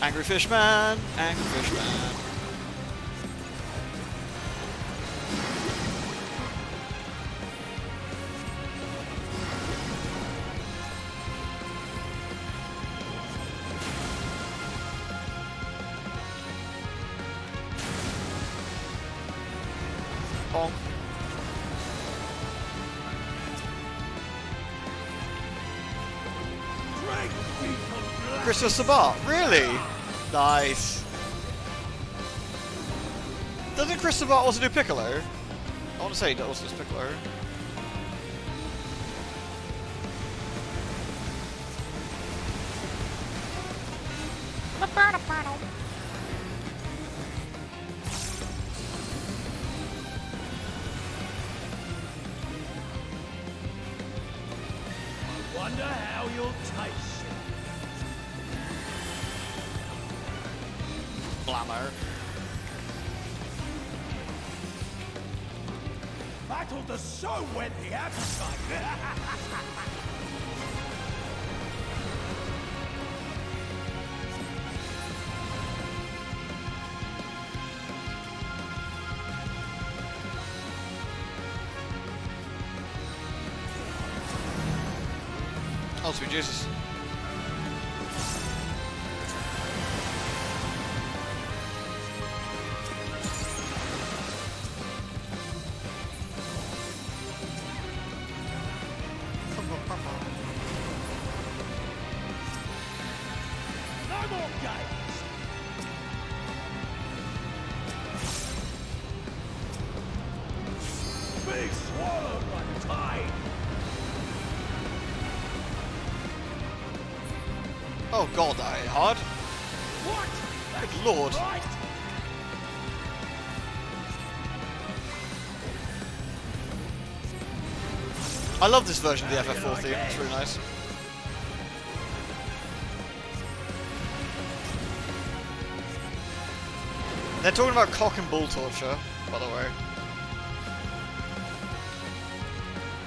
Angry Fishman, Angry Fishman. Bonk. Christopher Sabat, really? Nice. Doesn't Chris Sabat also do Piccolo? I want to say he also does Piccolo. I wonder how you'll taste. Blammo. Battle does so whet the appetite. Oh, sweet Jesus. No more games. Be swallowed by the tide. Oh god, that hit hard. What? Good lord. Right. I love this version of the FF4 theme, it's really nice. They're talking about cock and bull torture, by the way.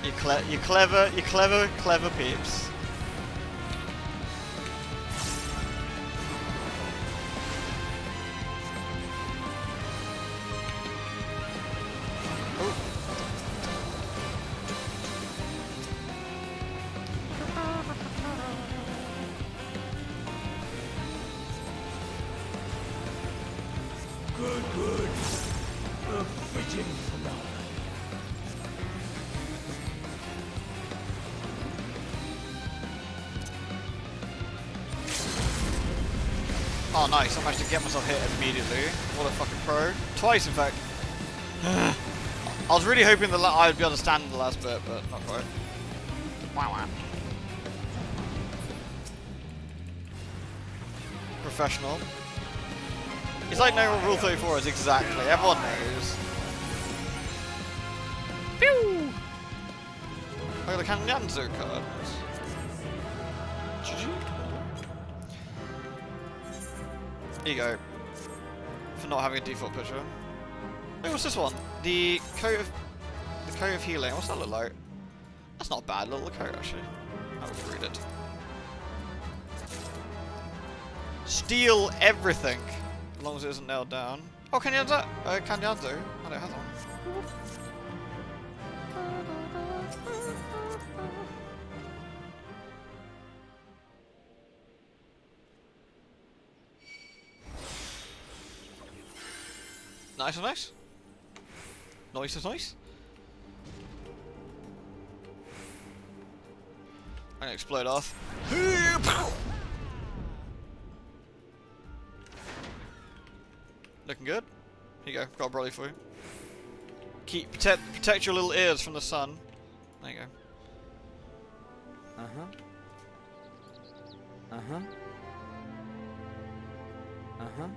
You clever peeps. Good. A fitting finale. Oh nice, I managed to get myself hit immediately. What a fucking pro. Twice in fact. I was really hoping that I'd be able to stand in the last bit, but not quite. Wow. Professional. It's like knowing what Rule 34 is exactly. Everyone knows. Pew! Oh, the Kanyanzo cards. GG. Here you go. For not having a default picture. Hey, what's this one? The coat of healing. What's that look like? That's not a bad little coat actually. I will read it. Steal everything. As long as it isn't nailed down. Oh, Kanyanzo! Kanyanzo. I don't have that one. Nice and nice. Nice is nice. I'm gonna explode off. Looking good. Here you go. Got a brolly for you. Protect your little ears from the sun. There you go. Uh-huh. Uh-huh. Uh-huh.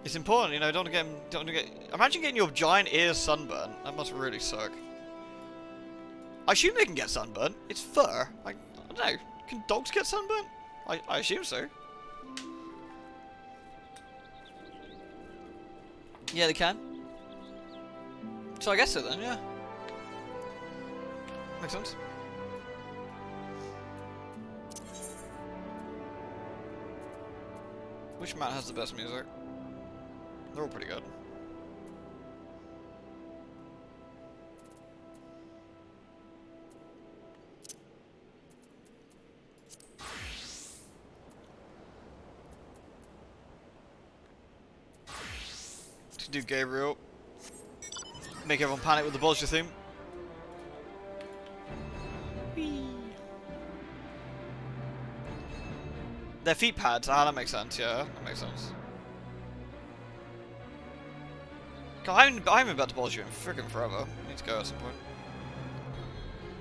It's important, you know, don't get... Imagine getting your giant ears sunburned. That must really suck. I assume they can get sunburned. It's fur. I don't know. Can dogs get sunburned? I assume so. Yeah, they can. So I guess so then, yeah. Makes sense. Which map has the best music? They're all pretty good. To do Gabriel. Make everyone panic with the bullshit theme. Their feet pads. Ah, that makes sense. Yeah, that makes sense. God, I haven't about to bullshit in freaking forever. I need to go at some point.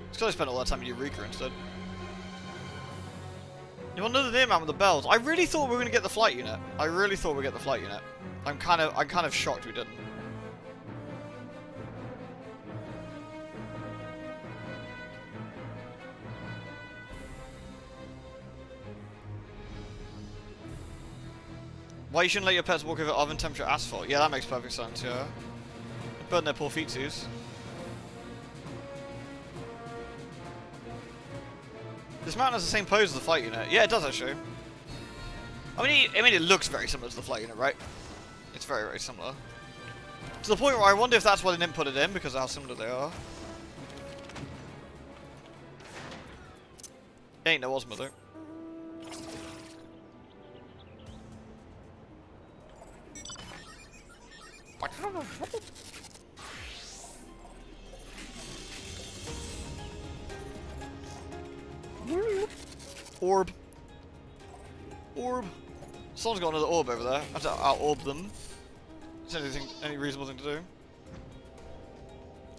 It's because I spent all that time in Eureka instead. You want another near man with the bells? I really thought we were gonna get the flight unit. I really thought we'd get the flight unit. I'm kind of shocked we didn't. Why you shouldn't let your pets walk over oven temperature asphalt? Yeah, that makes perfect sense, yeah. Burn their poor feetsies. This mountain has the same pose as the flight unit. Yeah, it does actually. I mean, it looks very similar to the flight unit, right? It's very, very similar. To the point where I wonder if that's why they didn't put it in, because of how similar they are. Ain't no Ozma though. Orb. Orb. Someone's got another orb over there. I have to out-orb them. Is there any reasonable thing to do?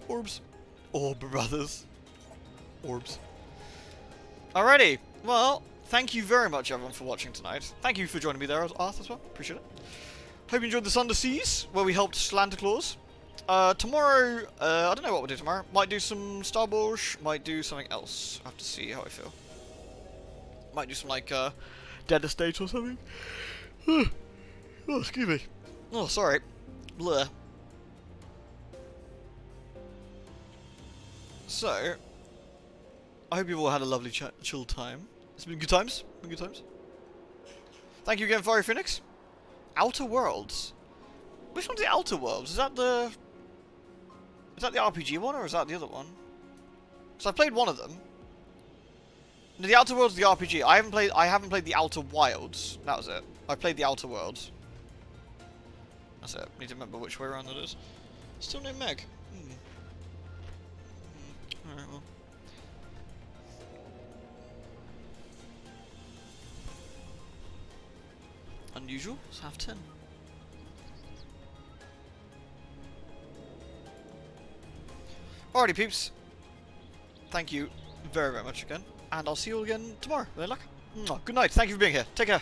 Orbs. Orb brothers. Orbs. Alrighty. Well, thank you very much everyone for watching tonight. Thank you for joining me there, Arthur, as well. Appreciate it. Hope you enjoyed the Sunless Seas, where we helped Santa Claus. Tomorrow, I don't know what we'll do tomorrow. Might do some Star Wars, might do something else. I have to see how I feel. Might do some, like, Dead Estate or something. Oh, excuse me. Oh, sorry. Blur. So, I hope you've all had a lovely chill time. It's been good times. Been good times. Thank you again, Fiery Phoenix. Outer Worlds. Which one's the Outer Worlds? Is that the RPG one, or is that the other one? So I played one of them. No, the Outer Worlds is the RPG. I haven't played the Outer Wilds. That was it. I played the Outer Worlds. That's it. Need to remember which way around that is. Still no Meg. Alright, well. Unusual? It's 10:30. Alrighty peeps. Thank you very, very much again. And I'll see you all again tomorrow. With any luck. Good night. Thank you for being here. Take care.